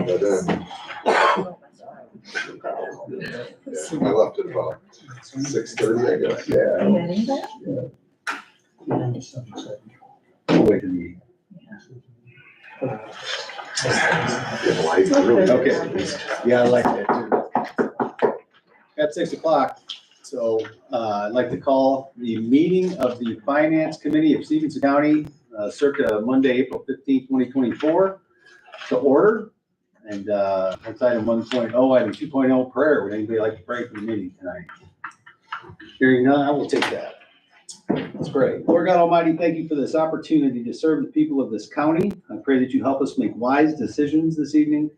But then, I left at about 6:30, I guess. We'll wait to the. Okay, yeah, I like that too. At 6 o'clock, so I'd like to call the meeting of the Finance Committee of Stephenson County, circa Monday, April 15th, 2024, to order. And that's item 1.0, item 2.0, prayer. Would anybody like to pray for the meeting tonight? Hearing none, I will take that. That's great. Lord God Almighty, thank you for this opportunity to serve the people of this county. I pray that you help us make wise decisions this evening,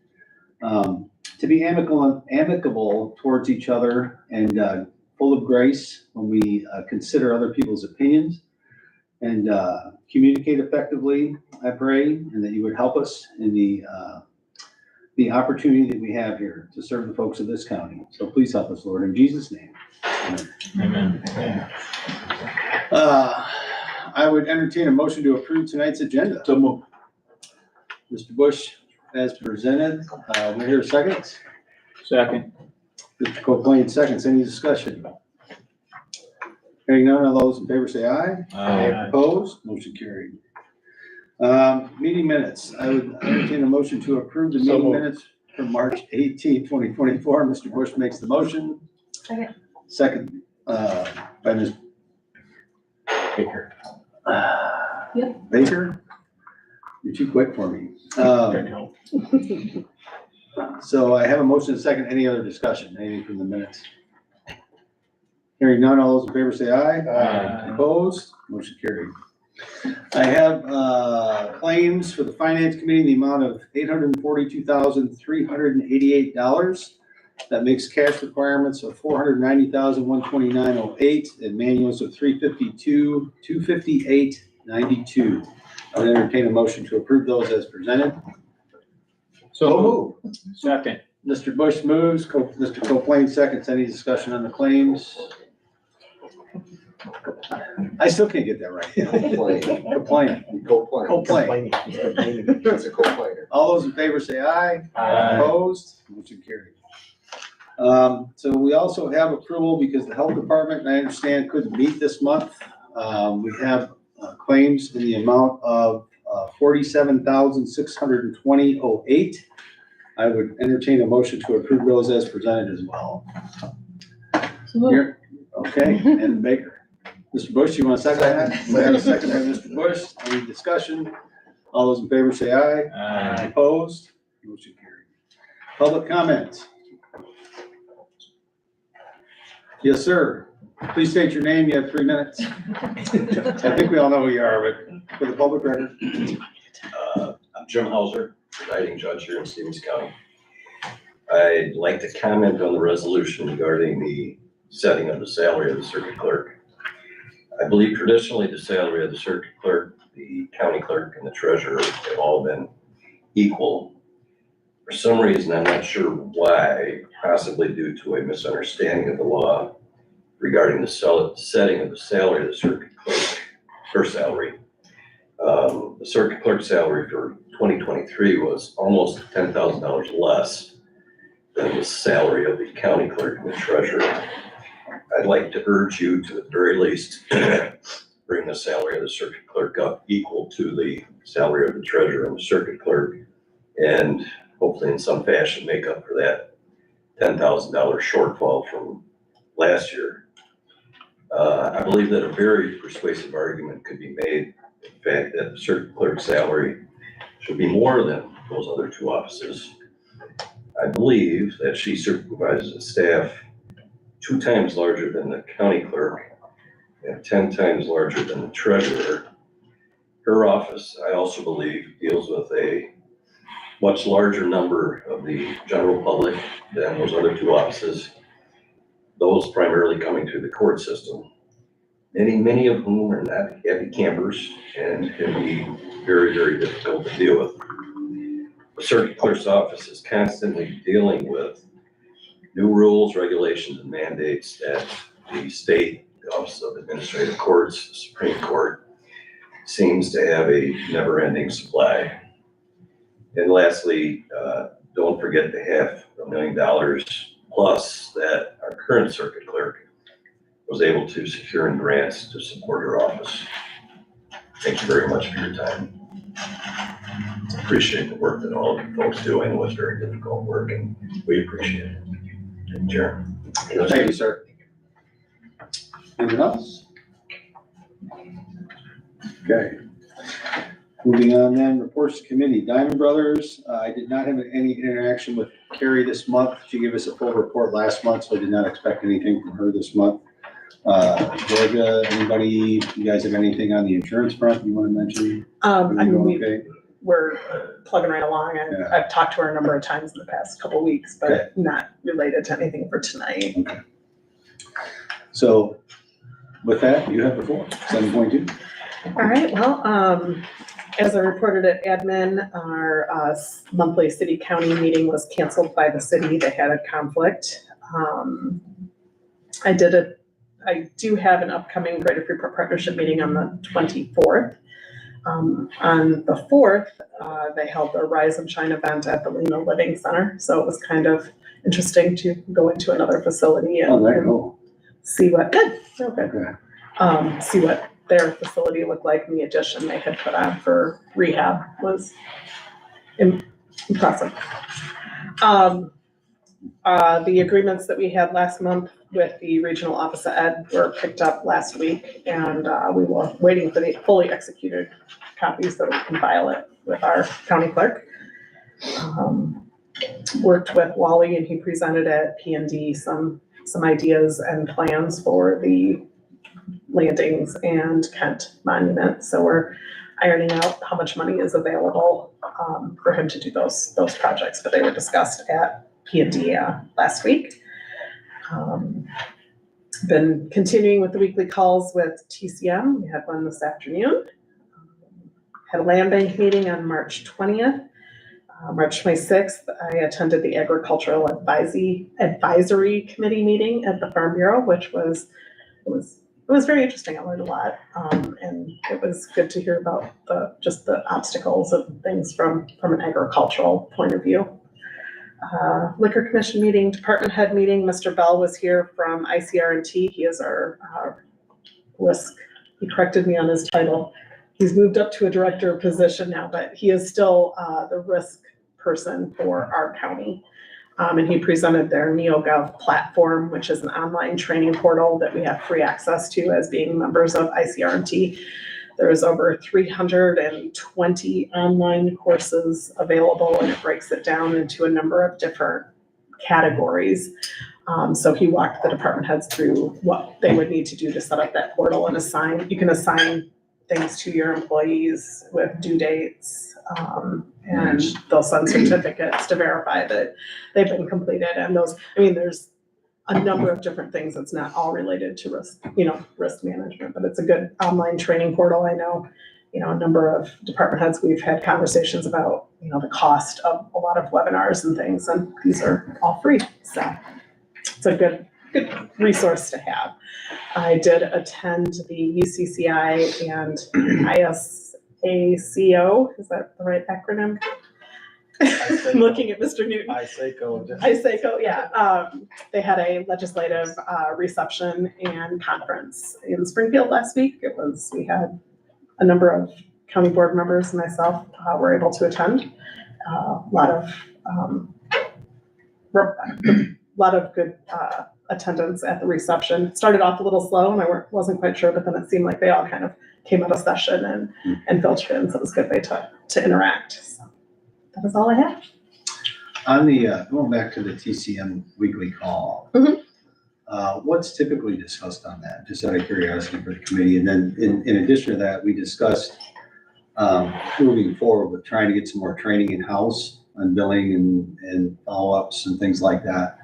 to be amicable towards each other and full of grace when we consider other people's opinions and communicate effectively, I pray, and that you would help us in the opportunity that we have here to serve the folks of this county. So please help us, Lord, in Jesus' name. Amen. Amen. I would entertain a motion to approve tonight's agenda. So move. Mr. Bush, as presented, we hear a second. Second. Mr. Copeland, seconds. Any discussion? Hearing none, all those in favor say aye. Aye. Opposed? Motion carried. Meeting minutes. I would entertain a motion to approve the meeting minutes from March 18, 2024. Mr. Bush makes the motion. Second. Second by Ms. Baker. Yep. Baker? You're too quick for me. So I have a motion and second. Any other discussion? Anything from the minutes? Hearing none, all those in favor say aye. Aye. Opposed? Motion carried. I have claims for the Finance Committee in the amount of $842,388. That makes cash requirements of $490,129.08 and manuals of $352,258.92. I would entertain a motion to approve those as presented. So move. Second. Mr. Bush moves. Mr. Copeland seconds. Any discussion on the claims? I still can't get that right. Complain. It's a complainer. All those in favor say aye. Aye. Opposed? Motion carried. So we also have approval because the health department, and I understand, couldn't meet this month. We have claims in the amount of $47,620.08. I would entertain a motion to approve those as presented as well. Here. Okay, and Baker. Mr. Bush, you want a second on that? We have a second by Mr. Bush. Any discussion? All those in favor say aye. Aye. Opposed? Motion carried. Public comment. Yes, sir. Please state your name. You have 3 minutes. I think we all know who you are, but for the public record. I'm Jim Hauser, presiding judge here in Stevens County. I'd like to comment on the resolution regarding the setting of the salary of the circuit clerk. I believe traditionally the salary of the circuit clerk, the county clerk, and the treasurer have all been equal. For some reason, I'm not sure why, possibly due to a misunderstanding of the law regarding the setting of the salary of the circuit clerk, her salary. The circuit clerk salary for 2023 was almost $10,000 less than the salary of the county clerk and the treasurer. I'd like to urge you to, at the very least, bring the salary of the circuit clerk up equal to the salary of the treasurer and the circuit clerk, and hopefully in some fashion make up for that $10,000 shortfall from last year. I believe that a very persuasive argument could be made, in fact, that the circuit clerk's salary should be more than those other 2 offices. I believe that she supervises a staff 2 times larger than the county clerk and 10 times larger than the treasurer. Her office, I also believe, deals with a much larger number of the general public than those other 2 offices, those primarily coming through the court system. Many of whom are not happy campers and can be very, very difficult to deal with. The circuit clerk's office is constantly dealing with new rules, regulations, and mandates that the state, the Office of Administrative Courts, the Supreme Court, seems to have a never-ending supply. And lastly, don't million plus that our current circuit clerk was able to secure in grants to support her office. Thank you very much for your time. Appreciate the work that all of you folks do. I know it's very difficult work and we appreciate it. Chair. Thank you, sir. Anything else? Okay. Moving on then, reports to committee. Diamond Brothers, I did not have any interaction with Carrie this month. She gave us a full report last month, so I did not expect anything from her this month. Georgia, anybody, you guys have anything on the insurance front you want to mention? I mean, Okay. we're plugging right along, and Yeah. I've talked to her a number of times in the past couple of weeks, but Okay. not related to anything for tonight. Okay. So with that, you have the floor, 7.2. All right, well, as I reported at admin, our monthly city county meeting was canceled by the city. They had a conflict. I do have an upcoming Greater Freeport Partnership meeting on the 24th. On the 4th, they held the Rise and Shine event at the Lena Living Center. So it was kind of interesting to go into another facility and, Oh, there you go. see what, good, okay. Okay. See what their facility looked like, and the addition they had put on for rehab was impressive. The agreements that we had last month with the regional office of ed were picked up last week, and we were waiting for the fully executed copies so we can file it with our county clerk. Worked with Wally, and he presented at P&D some ideas and plans for the landings and Kent Monument. So we're ironing out how much money is available for him to do those projects, but they were discussed at P&D last week. Been continuing with the weekly calls with TCM. We had one this afternoon. Had a land bank meeting on March 20th. March 26th, I attended the Agricultural Advisory Committee meeting at the Farm Bureau, which was very interesting. I learned a lot, and it was good to hear about the obstacles and things from an agricultural point of view. Liquor Commission meeting, department head meeting. Mr. Bell was here from ICR&T. He is our risk. He corrected me on his title. He's moved up to a director position now, but he is still the risk person for our county. And he presented their NeoGov platform, which is an online training portal that we have free access to as being members of ICR&T. There's over 320 online courses available, and it breaks it down into a number of different categories. So he walked the department heads through what they would need to do to set up that portal and you can assign things to your employees with due dates, and they'll send certificates to verify that they've been completed. And there's a number of different things. It's not all related to risk management, but it's a good online training portal. I know, a number of department heads, we've had conversations about, the cost of a lot of webinars and things, and these are all free. So it's a good resource to have. I did attend the UCCI and ISACO, is that the right acronym? I'm looking at Mr. Newton. ISACO, yeah. They had a legislative reception and conference in Springfield last week. We had a number of county board members and myself were able to attend. A lot of good attendance at the reception. It started off a little slow and I wasn't quite sure, but then it seemed like they all kind of came out of session and filtered in. So it was a good way to interact. So that is all I have. On the, going back to the TCM weekly call, what's typically discussed on that? Just out of curiosity for the committee. And then in addition to that, we discussed moving forward with trying to get some more training in-house on billing and follow-ups and things like that,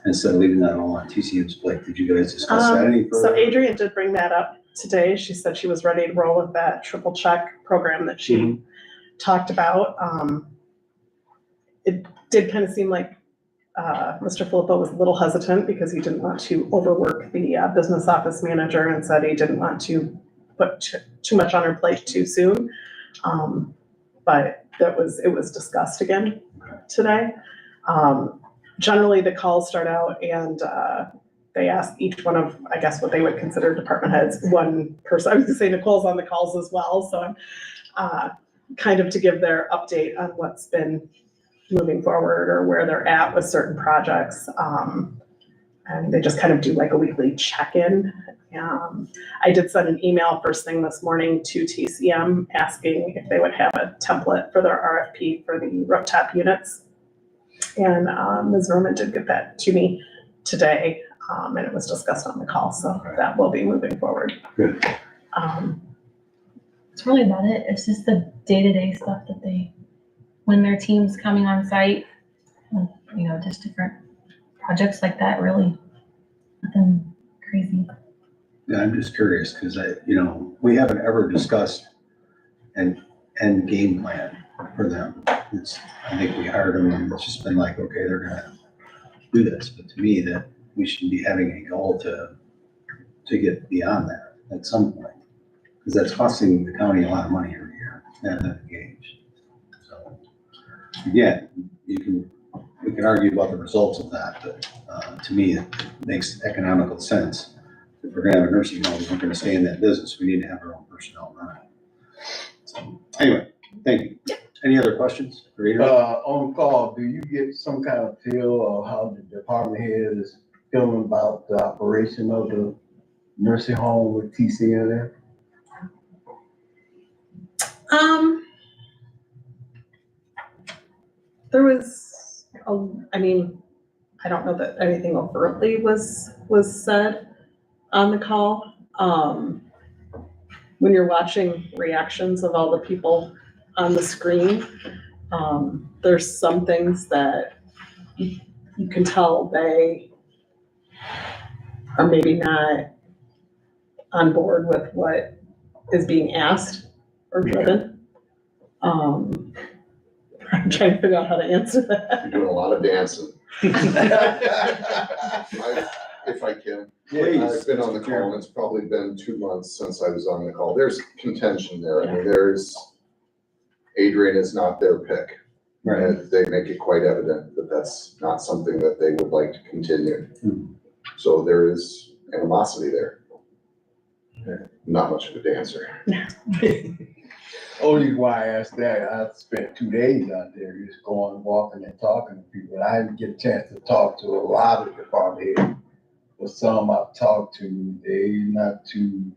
instead of leaving that all on TCM's plate. Did you guys discuss that any further? So Adrian did bring that up today. She said she was ready to roll with that triple check program that she talked about. It did kind of seem like Mr. Filippo was a little hesitant because he didn't want to overwork the business office manager and said he didn't want to put too much on her plate too soon. But it was discussed again today. generally the calls start out and, they ask each one of, I guess, what they would consider department heads, one person. I was gonna say Nicole's on the calls as well, so I'm, kind of to give their update on what's been moving forward or where they're at with certain projects. And they just kind of do like a weekly check-in. I did send an email first thing this morning to TCM asking if they would have a template for their RFP for the rooftop units. And Ms. Norman did get that to me today, and it was discussed on the call, so that will be moving forward. Good. That's really about it. It's just the day-to-day stuff that they, when their team's coming on site, just different projects like that, really. Nothing crazy. Yeah, I'm just curious, because we haven't ever discussed an end game plan for them. I think we hired them and it's just been like, okay, they're gonna do this, but to me, that we should be having a goal to get beyond that at some point. Because that's costing the county a lot of money every year, and they're engaged. So, again, we can argue about the results of that, but to me, it makes economical sense. If we're gonna have a nursing home, we're gonna stay in that business, we need to have our own personnel running. So, anyway, thank you. Any other questions? On call, do you get some kind of feel of how the department head is feeling about the operation of the nursing home with TCN there? There was, I don't know that anything overtly was said on the call. When you're watching reactions of all the people on the screen, there's some things that you can tell they are maybe not on board with what is being asked or given. I'm trying to figure out how to answer that. You're doing a lot of dancing. If I can. I've been on the call, and it's probably been 2 months since I was on the call. There's contention there. I mean, Adrian is not their pick. Right. And they make it quite evident that that's not something that they would like to continue. So there is animosity there. Not much of a dancer. Only why I asked that, I spent 2 days out there just going, walking and talking to people. I didn't get a chance to talk to a lot of department heads. But some I've talked to, they not too,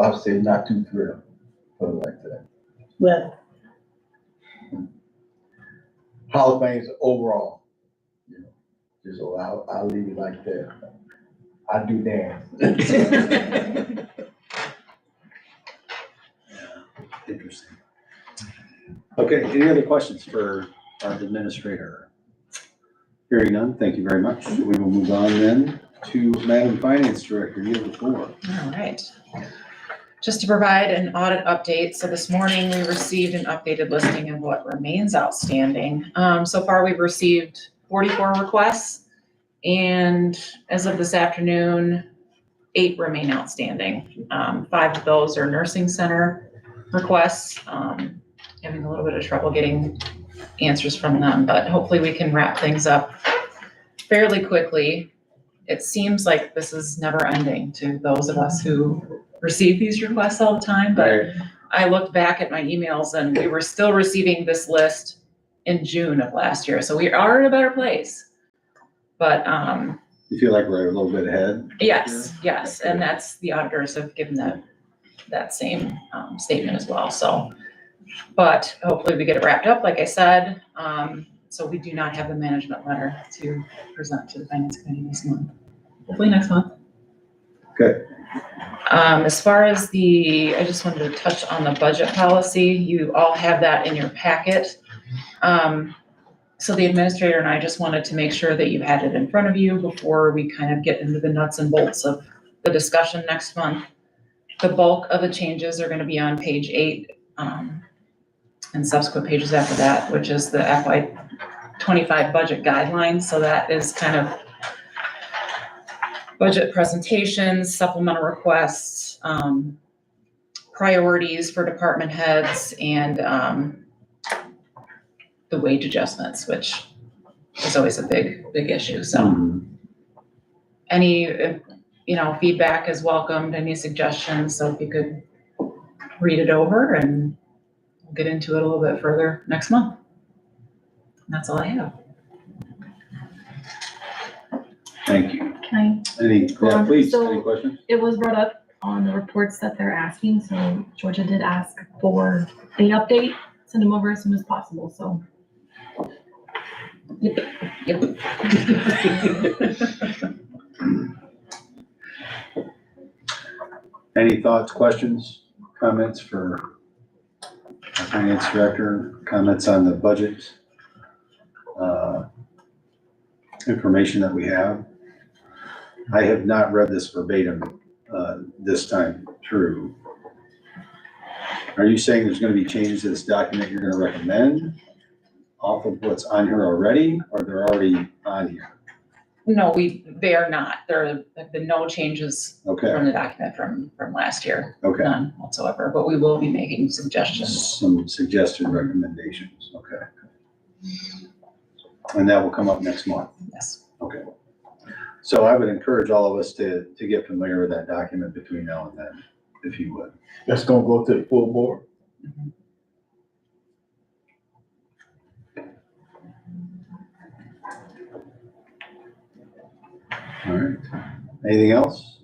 I would say not too thrilled, put it like that. With How things overall, just so I'll leave it like that. I do dance. Interesting. Okay, any other questions for our administrator? Hearing none, thank you very much. We will move on then to Madam Finance Director. You have the floor. All right. Just to provide an audit update. So this morning we received an updated listing of what remains outstanding. So far we've received 44 requests, and as of this afternoon, 8 remain outstanding. 5 of those are nursing center requests. Having a little bit of trouble getting answers from them, but hopefully we can wrap things up fairly quickly. It seems like this is never ending to those of us who receive these requests all the time, but Right. I looked back at my emails and we were still receiving this list in June of last year. So we are in a better place, but, You feel like we're a little bit ahead? yes. And that's, the auditors have given that same, statement as well. So, but hopefully we get it wrapped up, like I said. So we do not have the management letter to present to the finance committee this month. Hopefully next month. Good. As far as I just wanted to touch on the budget policy. You all have that in your packet. So the administrator and I just wanted to make sure that you had it in front of you before we kind of get into the nuts and bolts of the discussion next month. The bulk of the changes are going to be on page 8, and subsequent pages after that, which is the FY25 budget guidelines. So that is kind of budget presentations, supplemental requests, priorities for department heads, and the wage adjustments, which is always a big issue, so. Mhm. Any, feedback is welcomed, any suggestions, so if you could read it over and we'll get into it a little bit further next month. And that's all I have. Thank you. Can Go Yeah, on. please, So- any questions? it was brought up on the reports that they're asking, so Georgia did ask for the update, send them over as soon as possible, so. Yep. Any thoughts, questions, comments for our finance director, comments on the budget? Information that we have. I have not read this verbatim, this time through. Are you saying there's gonna be changes to this document you're gonna recommend off of what's on here already, or they're already on here? No, they are not. There have been no changes Okay, from the document from last year, okay. none whatsoever, but we will be making suggestions. Some suggested recommendations, okay. And that will come up next month. Yes. Okay. So I would encourage all of us to get familiar with that document between now and then, if you would. That's gonna go to the full board. All right. Anything else?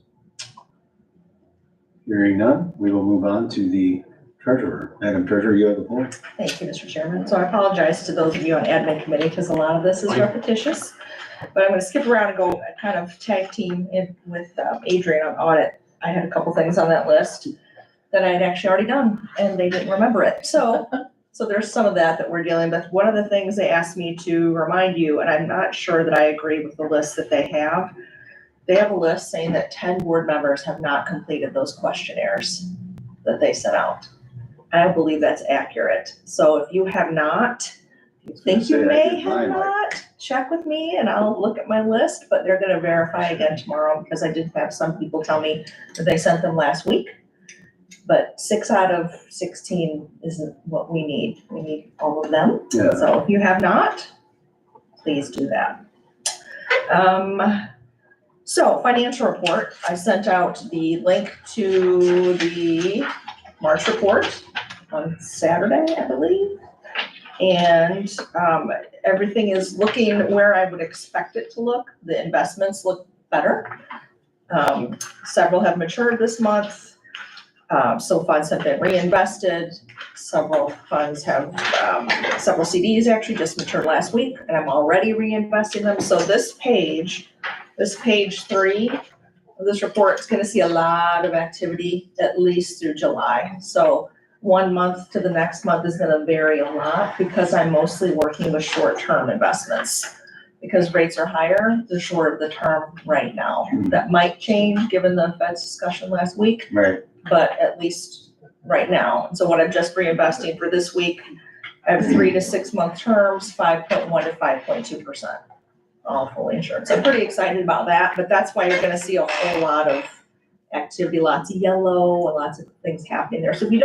Hearing none, we will move on to the treasurer. Madam Treasurer, you have the floor. Thank you, Mr. Chairman. So I apologize to those of you on admin committee because a lot of this is repetitious. But I'm going to skip around and go kind of tag team in with Adrian on audit. I had a couple things on that list that I had actually already done and they didn't remember it. So there's some of that we're dealing with. One of the things they asked me to remind you, and I'm not sure that I agree with the list that they have. They have a list saying that 10 board members have not completed those questionnaires that they sent out. I believe that's accurate. So if you have not, you think you may have not, check with me and I'll look at my list, but they're gonna verify again tomorrow because I did have some people tell me that they sent them last week. But 6 out of 16 isn't what we need. We need all of them. Yeah. So if you have not, please do that. So financial report, I sent out the link to the March report on Saturday, I believe. And everything is looking where I would expect it to look. The investments look better. Several have matured this month. So funds have been reinvested. Several funds have, several CDs actually just matured last week and I'm already reinvesting them. So this page 3 of this report is gonna see a lot of activity at least through July. So 1 month to the next month is gonna vary a lot because I'm mostly working with short-term investments. Because rates are higher, the shorter the term right now. That might change given the Fed's discussion last week, Right. but at least right now. So what I'm just reinvesting for this week, I have 3 to 6 month terms, 5.1 to 5.2%. All fully insured. So I'm pretty excited about that, but that's why you're gonna see a whole lot of activity, lots of yellow and lots of things happening there. So if you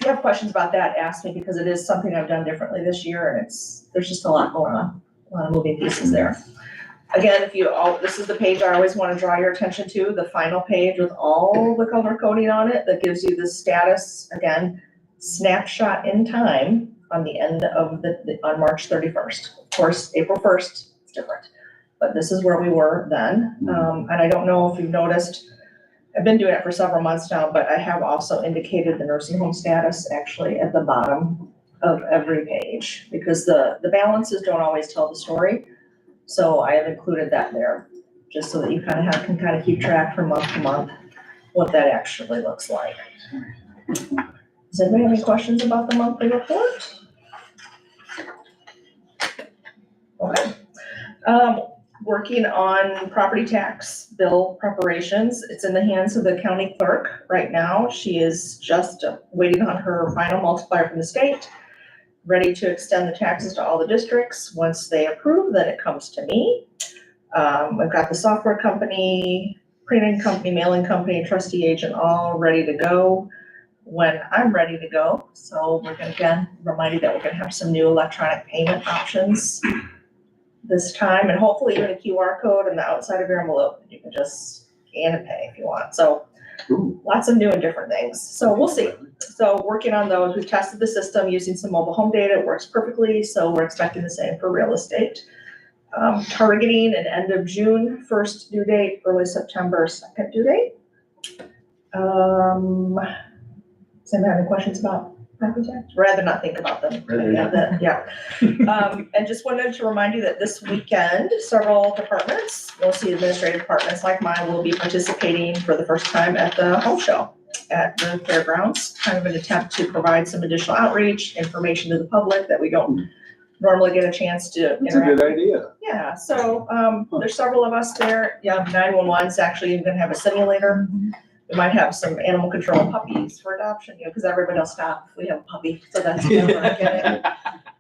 have questions about that, ask me because it is something I've done differently this year and there's just a lot going on, a lot of moving pieces there. Again, this is the page I always want to draw your attention to, the final page with all the color coding on it that gives you the status, again, snapshot in time on the end of on March 31st. Of course, April 1st, it's different, but this is where we were then. And I don't know if you've noticed, I've been doing it for several months now, but I have also indicated the nursing home status actually at the bottom of every page because the balances don't always tell the story. So I have included that there, just so that you can keep track from month to month what that actually looks like. Does anybody have any questions about the monthly report? Okay. Working on property tax bill preparations. It's in the hands of the county clerk right now. She is just waiting on her final multiplier from the state, ready to extend the taxes to all the districts. Once they approve, then it comes to me. I've got the software company, printing company, mailing company, trustee agent, all ready to go when I'm ready to go. So we're gonna, again, remind you that we're gonna have some new electronic payment options this time, and hopefully even a QR code on the outside of your envelope. You can just scan and pay if you want. So lots of new and different things. So we'll see. So working on those, we've tested the system using some mobile home data. It works perfectly. So we're expecting the same for real estate. Targeting an end of June, first due date, early September, second due date. Does anyone have any questions about property tax? Rather not think about them. And just wanted to remind you that this weekend, several departments, mostly administrative departments like mine, will be participating for the first time at the home show at the fairgrounds, kind of an attempt to provide some additional outreach, information to the public that we don't normally get a chance to That's a good idea. Yeah, so, there's several of us there. Yeah, 911's actually even gonna have a simulator. We might have some animal control puppies for adoption, because everybody will stop if we have a puppy, so that's what we're getting.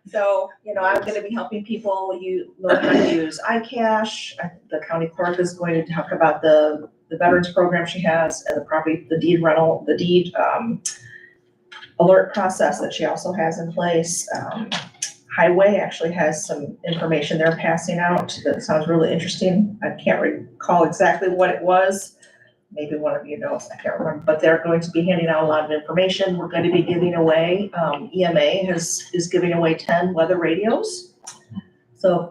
So, I'm gonna be helping people learn how to use iCash. The county clerk is going to talk about the veterans program she has and the deed rental, the deed, alert process that she also has in place. Highway actually has some information they're passing out that sounds really interesting. I can't recall exactly what it was. Maybe one of you knows, I can't remember, but they're going to be handing out a lot of information. We're going to be giving away, EMA is giving away 10 weather radios. So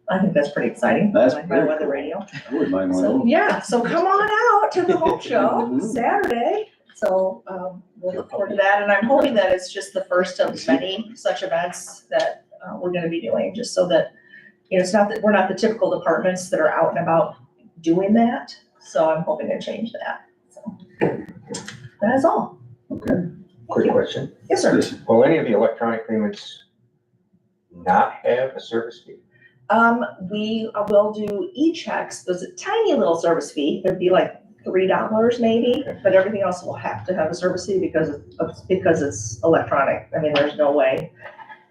I think that's pretty exciting. That's like very my weather cool. radio. I wouldn't mind one. So, yeah, so come on out to the home show Saturday. So, we'll look forward to that. And I'm hoping that it's just the first of many such events that we're going to be doing, just so that, it's not that we're not the typical departments that are out and about doing that. So I'm hoping to change that. So that is all. Okay. Quick question. Yes, sir. Will any of the electronic payments not have a service fee? We will do e-checks. There's a tiny little service fee. It'd be like $3 maybe, but everything else will have to have a service fee because it's electronic. I mean, there's no way,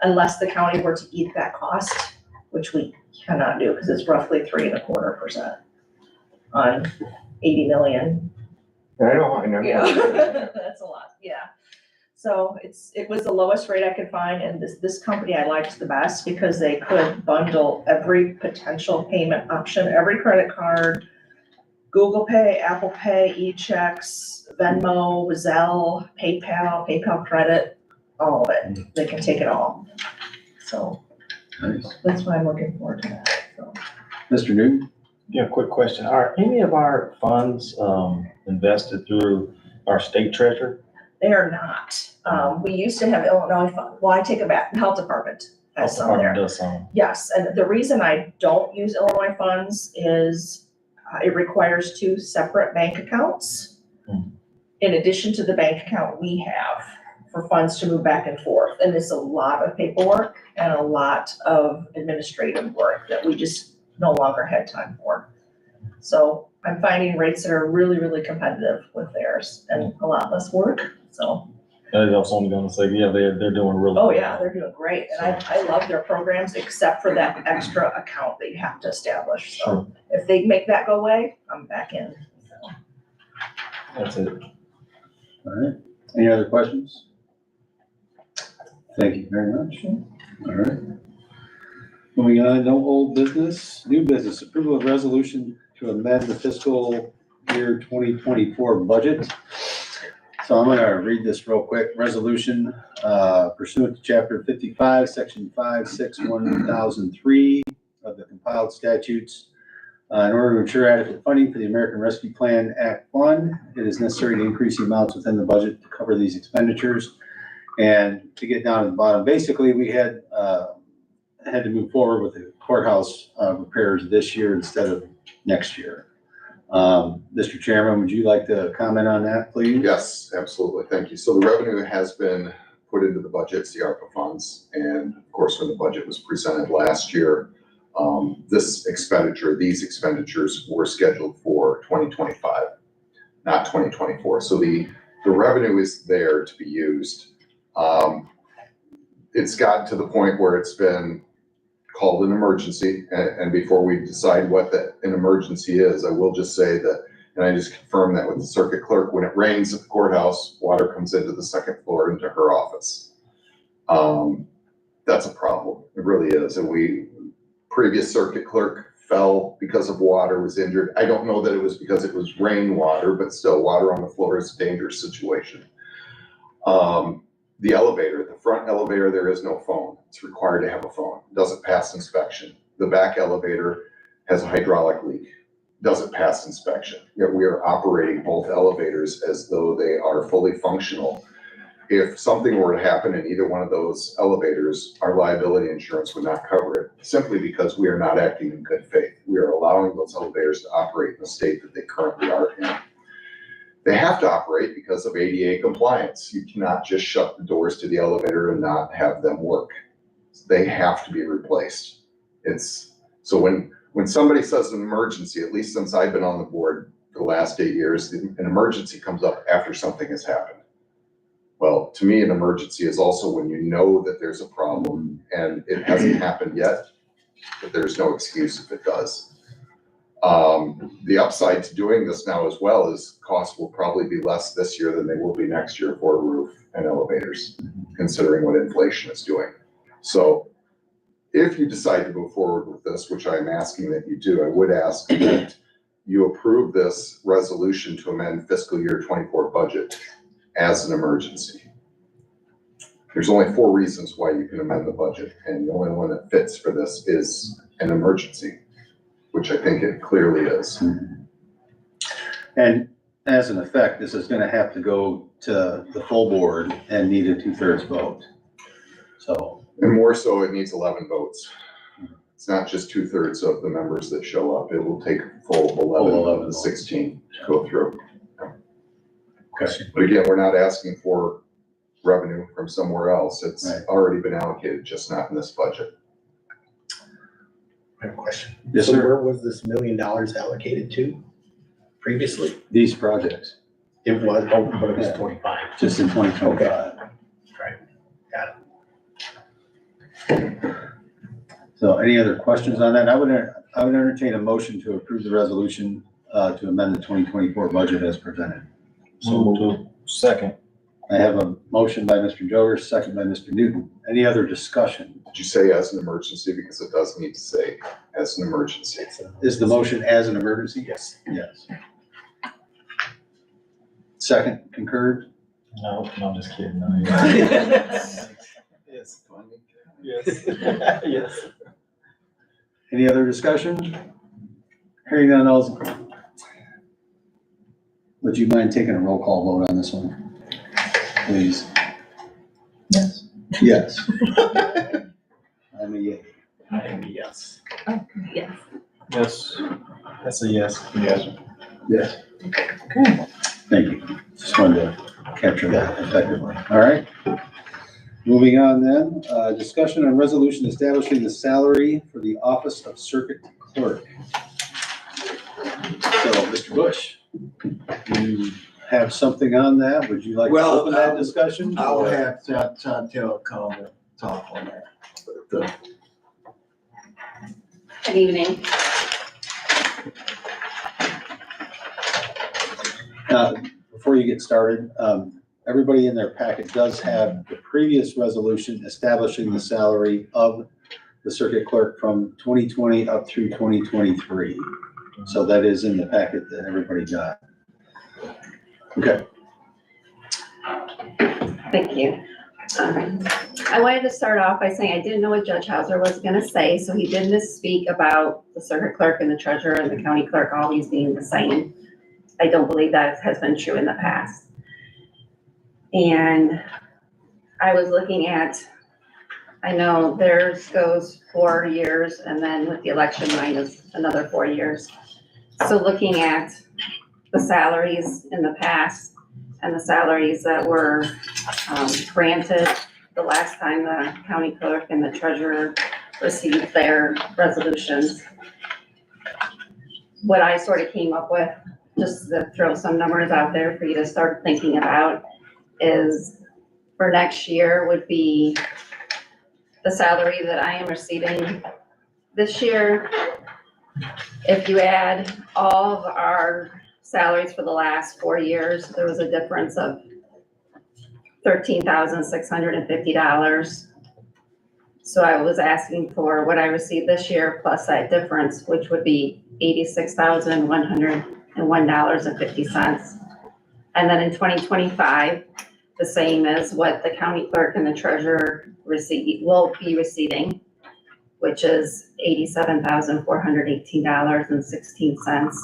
unless the county were to eat that cost, which we cannot do because it's roughly 3.25% on 80 million. I know. Yeah, that's a lot, yeah. So it was the lowest rate I could find, and this company I liked the best because they could bundle every potential payment option, every credit card, Google Pay, Apple Pay, e-checks, Venmo, Zelle, PayPal credit, all of it. They can take it all. So Nice. that's why I'm looking forward to that, so. Mr. Newton? Yeah, quick question. Are any of our funds invested through our state treasurer? They are not. We used to have Illinois fund. Well, I take it back. The health department has some there. Does some. Yes, and the reason I don't use Illinois funds is it requires 2 separate bank accounts in addition to the bank account we have for funds to move back and forth. And it's a lot of paperwork and a lot of administrative work that we just no longer had time for. So I'm finding rates that are really, really competitive with theirs and a lot less work, so. I was only gonna say, yeah, they're doing really. Oh, yeah, they're doing great, and I love their programs, except for that extra account that you have to establish, so Sure. if they make that go away, I'm back in, so. That's it. All right. Any other questions? Thank you very much. All right. Moving on, no old business, new business, approval of resolution to amend the fiscal year 2024 budget. So I'm gonna read this real quick. Resolution pursuant to chapter 55, section 561,003 of the compiled statutes. In order to ensure adequate funding for the American Rescue Plan Act Fund, it is necessary to increase the amounts within the budget to cover these expenditures. And to get down to the bottom, basically, we had to move forward with the courthouse repairs this year instead of next year. Mr. Chairman, would you like to comment on that, please? Yes, absolutely. Thank you. So the revenue has been put into the budget, the ARPA funds. And of course, when the budget was presented last year, these expenditures were scheduled for 2025, not 2024. So the revenue is there to be used. It's gotten to the point where it's been called an emergency. And before we decide what an emergency is, I will just say that, and I just confirmed that with the circuit clerk, when it rains at the courthouse, water comes into the second floor into her office. That's a problem. It really is. And we previous circuit clerk fell because of water, was injured. I don't know that it was because it was rainwater, but still, water on the floor is a dangerous situation. The elevator, the front elevator, there is no phone. It's required to have a phone. Doesn't pass inspection. The back elevator has a hydraulic leak. Doesn't pass inspection. Yet we are operating both elevators as though they are fully functional. If something were to happen in either one of those elevators, our liability insurance would not cover it, simply because we are not acting in good faith. We are allowing those elevators to operate in the state that they currently are in. They have to operate because of ADA compliance. You cannot just shut the doors to the elevator and not have them work. They have to be replaced. So when somebody says an emergency, at least since I've been on the board for the last 8 years, an emergency comes up after something has happened. Well, to me, an emergency is also when you know that there's a problem and it hasn't happened yet, but there's no excuse if it does. The upside to doing this now as well is costs will probably be less this year than they will be next year for a roof and elevators, considering what inflation is doing. So if you decide to move forward with this, which I'm asking that you do, I would ask that you approve this resolution to amend fiscal year 24 budget as an emergency. There's only 4 reasons why you can amend the budget, and the only one that fits for this is an emergency, which I think it clearly is. And as an effect, this is gonna have to go to the full board and need a 2/3 vote. So, And more so, it needs 11 votes. It's not just 2/3 of the members that show up. It will take full 11 of the 16 to go through. okay, But again, we're not asking for revenue from somewhere else. It's Right. already been allocated, just not in this budget. I have a question. Yes, So sir. where was this $1 million allocated to previously? These projects, It was, but it was 25. just in 2025. Right, got So any other questions on that? I would entertain a motion to approve the resolution to amend the 2024 budget as presented. Move to second. I have a motion by Mr. Joger, second by Mr. Newton. Any other discussion? Did you say as an emergency? Because it does need to say as an emergency. Is the motion as an emergency? Yes. Yes. Second, concurred? No, I'm just kidding. No, Yes. Yes. Yes. Any other discussion? Hearing none, all. Would you mind taking a roll call vote on this one? Please. Yes. Yes. I'm a yay. Yes. Yes. Yes. That's a yes. Yes. Yes. Thank you. Just wanted to capture that effectively. All right. Moving on then, discussion on resolution establishing the salary for the office of circuit clerk. So, Mr. Bush, you have something on that? Would you like to Well, open that discussion? I'll have Chantel come and talk on that. But, Good evening. Before you get started, everybody in their packet does have the previous resolution establishing the salary of the circuit clerk from 2020 up through 2023. So that is in the packet that everybody got. Okay. Thank you. I wanted to start off by saying I didn't know what Judge Hauser was gonna say, so he did misspeak about the circuit clerk and the treasurer and the county clerk always being the same. I don't believe that has been true in the past. And I was looking at, I know theirs goes 4 years, and then with the election, mine is another 4 years. So looking at the salaries in the past and the salaries that were granted the last time the county clerk and the treasurer received their resolutions, what I sort of came up with, just to throw some numbers out there for you to start thinking about, is for next year would be the salary that I am receiving this year. If you add all of our salaries for the last 4 years, there was a difference of $13,650. So I was asking for what I received this year plus that difference, which would be $86,101.50. And then in 2025, the same as what the county clerk and the treasurer will be receiving, which is $87,418.16.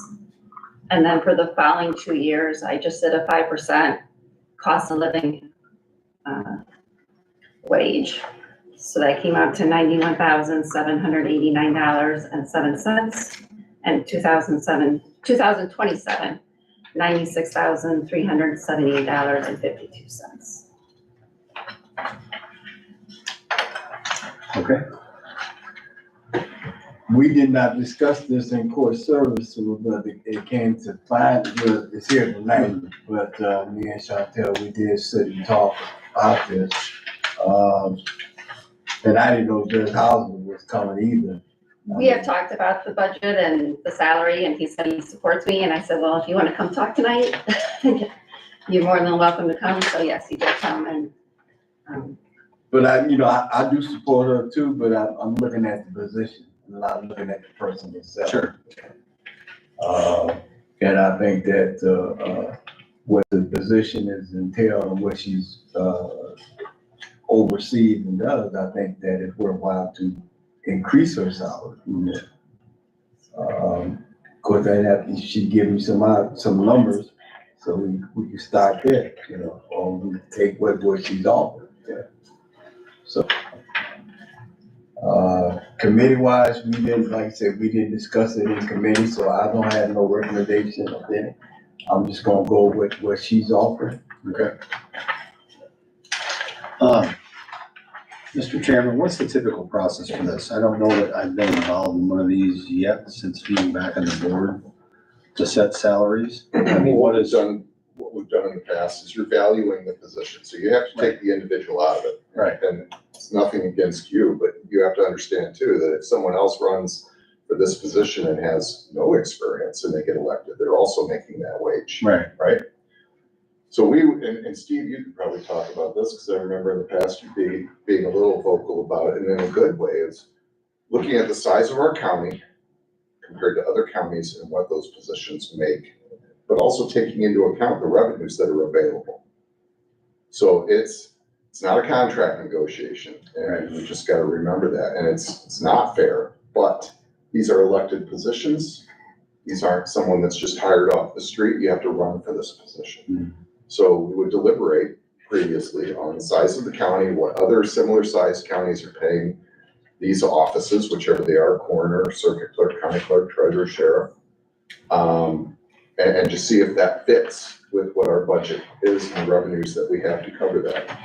And then for the following 2 years, I just did a 5% cost of living wage. So that came out to $91,789.07, and 2027, $96,378.52. Okay. We did not discuss this in court service, but it came to find, well, it's here tonight, but, me and Chantel, we did sit and talk about this. And I didn't know Judge Hauser was coming either. We have talked about the budget and the salary, and he said he supports me, and I said, well, if you want to come talk tonight, you're more than welcome to come. So yes, he did come, and But I do support her too, but I'm looking at the position, I'm not looking at the person itself. Sure. And I think that, what the position is entailed and what she's, oversees and does, I think that it's worthwhile to increase her salary. Of course, she give me some numbers, so we can start there, or we take what she's offered. Yeah. So, committee-wise, we didn't, like I said, we didn't discuss it in committee, so I don't have no recommendation of it. I'm just gonna go with what she's offering. Okay. Mr. Chairman, what's the typical process for this? I don't know that I've been involved in one of these yet since being back on the board to set salaries. I mean, What we've done in the past is you're valuing the position, so you have to take the individual out of it. Right. And it's nothing against you, but you have to understand too, that if someone else runs for this position and has no experience and they get elected, they're also making that wage. Right. Right? So and Steve, you could probably talk about this, because I remember in the past you being a little vocal about it, and in a good way, is looking at the size of our county compared to other counties and what those positions make, but also taking into account the revenues that are available. So it's not a contract negotiation, and we just gotta remember that, and it's not fair, but these are elected positions. These aren't someone that's just hired off the street. You have to run for this position. So we would deliberate previously on the size of the county, what other similar sized counties are paying these offices, whichever they are, coroner, circuit clerk, county clerk, treasurer, sheriff. And just see if that fits with what our budget is and the revenues that we have to cover that.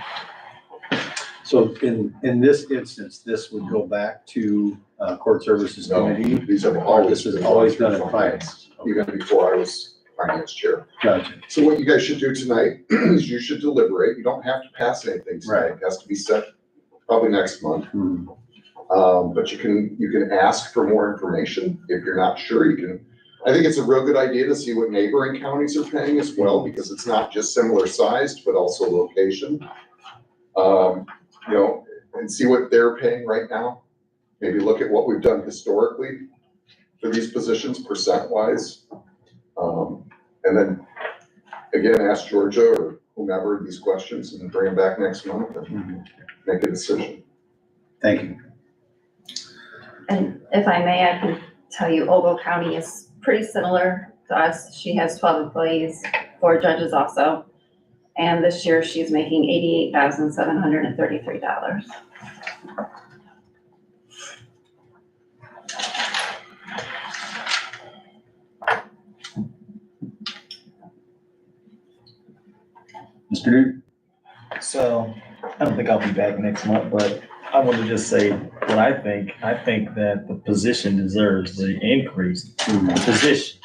So in this instance, this would go back to Court Services No, Committee? these have Or always. this is always done in finance? Even before I was finance chair. Gotcha. So what you guys should do tonight is you should deliberate. You don't have to pass anything tonight. It has to be set probably next month. But you can ask for more information. If you're not sure, I think it's a real good idea to see what neighboring counties are paying as well, because it's not just similar sized, but also location. And see what they're paying right now. Maybe look at what we've done historically for these positions percent wise. And then again, ask Georgia or whomever these questions and bring them back next month and make a decision. Thank you. And if I may, I can tell you Ogle County is pretty similar to us. She has 12 employees, 4 judges also. And this year she's making $88,733. Mr. Dude? So, I don't think I'll be back next month, but I want to just say what I think. I think that the position deserves the increase position.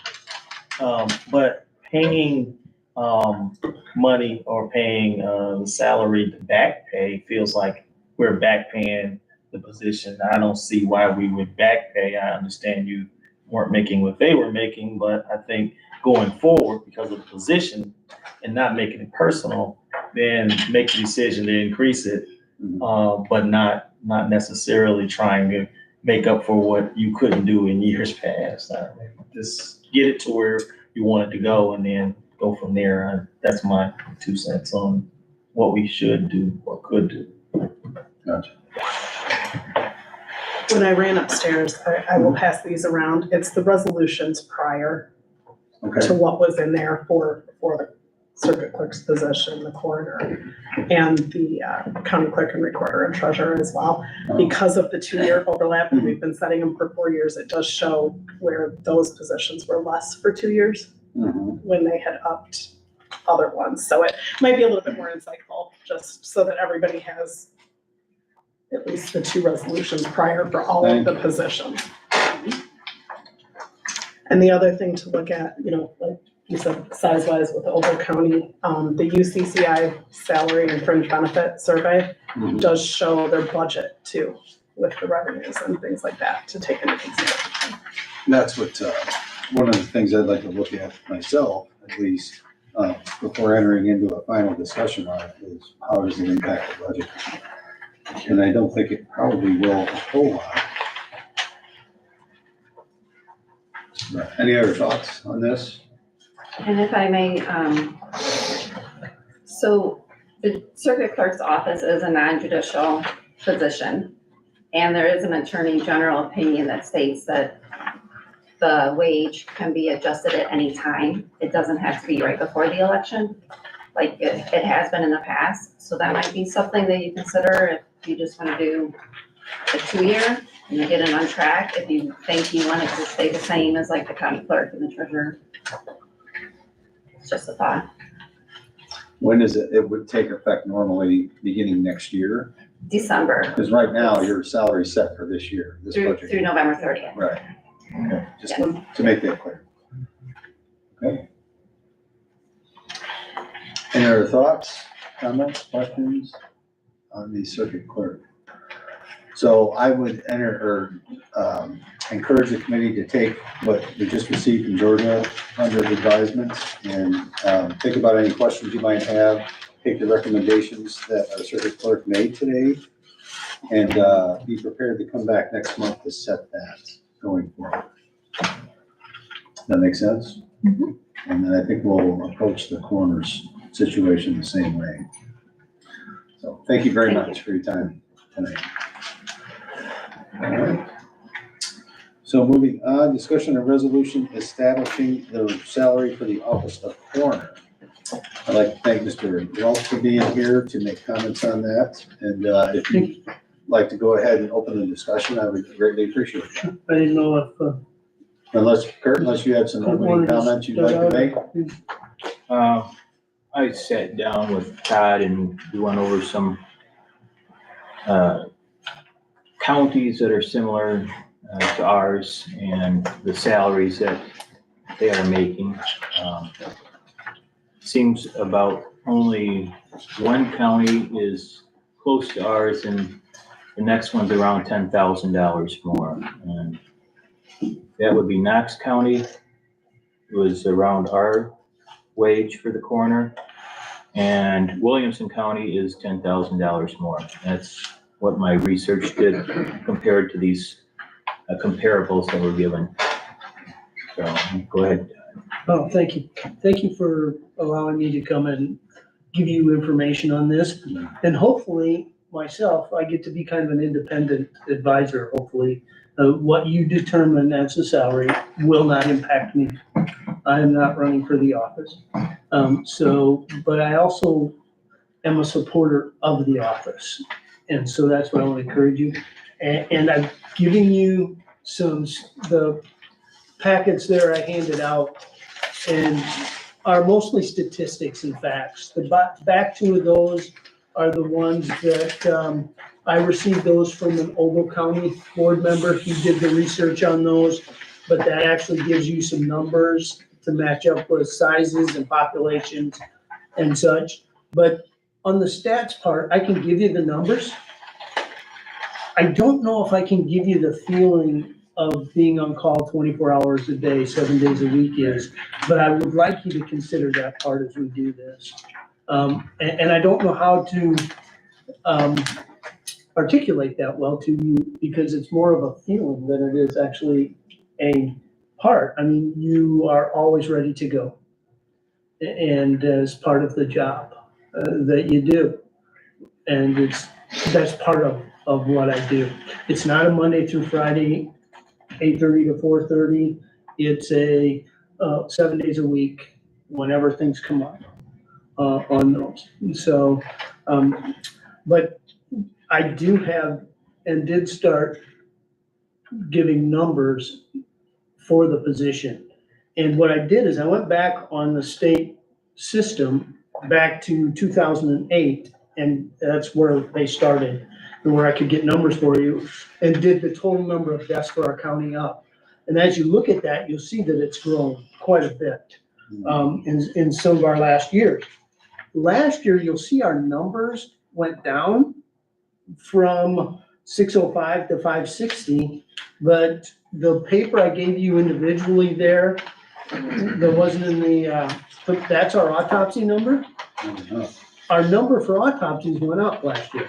But paying, money or paying, salary to back pay feels like we're back paying the position. I don't see why we would back pay. I understand you weren't making what they were making, but I think going forward, because of the position and not making it personal, then make the decision to increase it, but not not necessarily trying to make up for what you couldn't do in years past. Just get it to where you want it to go and then go from there. That's my 2 cents on what we should do or could do. Gotcha. When I ran upstairs, I will pass these around. It's the resolutions prior Okay. to what was in there for the circuit clerk's position, the coroner, and the county clerk and recorder and treasurer as well. Because of the 2-year overlap, and we've been setting them for 4 years, it does show where those positions were less for 2 years Mhm. when they had upped other ones. So it might be a little bit more insightful, just so that everybody has at least the 2 resolutions prior for all of the positions. And the other thing to look at, like you said, size-wise with Ogle County, the UCCI salary and fringe benefit survey Mhm. does show their budget too, with the revenues and things like that to take into consideration. That's what, one of the things I'd like to look at myself, at least, before entering into a final discussion on it, is how does it impact the budget? And I don't think it probably will a whole lot. But any other thoughts on this? And if I may, so the circuit clerk's office is a non-judicial position. And there is an attorney general opinion that states that the wage can be adjusted at any time. It doesn't have to be right before the election, like it has been in the past. So that might be something that you consider if you just want to do a 2-year and you get it on track. If you think you want it to stay the same as like the county clerk and the treasurer. It's just a thought. When is it, it would take effect normally beginning next year? December Because right now, your salary's set for this year, this through budget. November 30th. Right. Okay, just Yes. to make that clear. Okay. Any other thoughts, comments, questions on the circuit clerk? So I would encourage the committee to take what we just received from Georgia under advisement and think about any questions you might have, take the recommendations that our circuit clerk made today, and be prepared to come back next month to set that going forward. That make sense? Mhm. And then I think we'll approach the coroner's situation the same way. So thank you very much for your time tonight. All right. So moving on, discussion of resolution establishing the salary for the office of coroner. I'd like to thank Mr. Welch for being here to make comments on that. And if you'd like to go ahead and open the discussion, I would greatly appreciate that. I didn't know if, Unless you have some opening comments you'd like to make. I sat down with Todd and we went over some counties that are similar to ours and the salaries that they are making. Seems about only one county is close to ours and the next one's around $10,000 more. And that would be Knox County. It was around our wage for the coroner. And Williamson County is $10,000 more. That's what my research did compared to these comparables that were given. So go ahead. oh, thank you. Thank you for allowing me to come and give you information on this. And hopefully, myself, I get to be kind of an independent advisor, hopefully. What you determine as a salary will not impact me. I am not running for the office. But I also am a supporter of the office. And so that's what I want to encourage you. And I'm giving you the packets there I handed out and are mostly statistics and facts. The back 2 of those are the ones that I received those from an Ogle County board member. He did the research on those, but that actually gives you some numbers to match up with sizes and populations and such. But on the stats part, I can give you the numbers. I don't know if I can give you the feeling of being on call 24 hours a day, 7 days a week is, but I would like you to consider that part as we do this. And I don't know how to articulate that well to you because it's more of a feeling than it is actually a part. I mean, you are always ready to go. And as part of the job that you do. And that's part of what I do. It's not a Monday through Friday, 8:30 to 4:30. It's a 7 days a week, whenever things come up on those. So, but I do have and did start giving numbers for the position. And what I did is I went back on the state system back to 2008, and that's where they started and where I could get numbers for you, and did the total number of deaths for our county up. And as you look at that, you'll see that it's grown quite a bit in some of our last years. Last year, you'll see our numbers went down from 605 to 560, but the paper I gave you individually there wasn't in the, but that's our autopsy number. Our number for autopsies went up last year.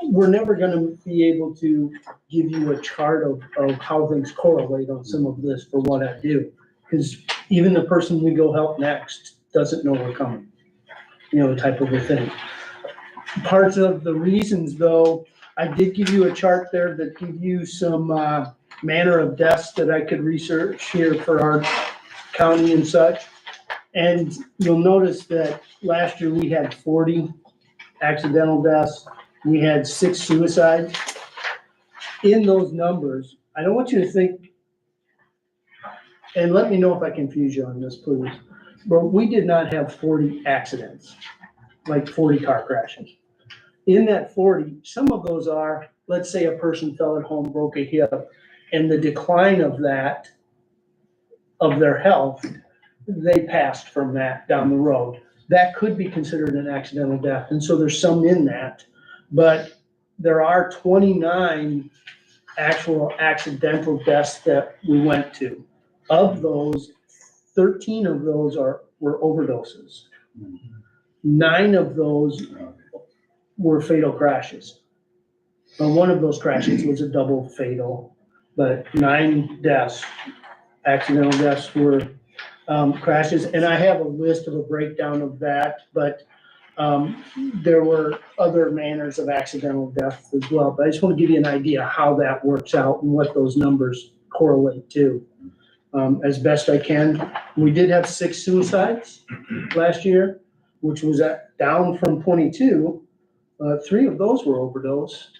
We're never gonna be able to give you a chart of how things correlate on some of this for what I do. Because even the person we go help next doesn't know we're coming, type of a thing. Parts of the reasons though, I did give you a chart there that give you some manner of deaths that I could research here for our county and such. And you'll notice that last year we had 40 accidental deaths. We had 6 suicides. In those numbers, I don't want you to think, and let me know if I confuse you on this, please, but we did not have 40 accidents, like 40 car crashes. In that 40, some of those are, let's say a person fell at home, broke a hip, and the decline of that, of their health, they passed from that down the road. That could be considered an accidental death. And so there's some in that, but there are 29 actual accidental deaths that we went to. Of those, 13 of those were overdoses. 9 of those were fatal crashes. One of those crashes was a double fatal, but 9 deaths, accidental deaths were crashes. And I have a list of a breakdown of that, but there were other manners of accidental death as well. But I just want to give you an idea how that works out and what those numbers correlate to as best I can. We did have 6 suicides last year, which was down from 22. 3 of those were overdose.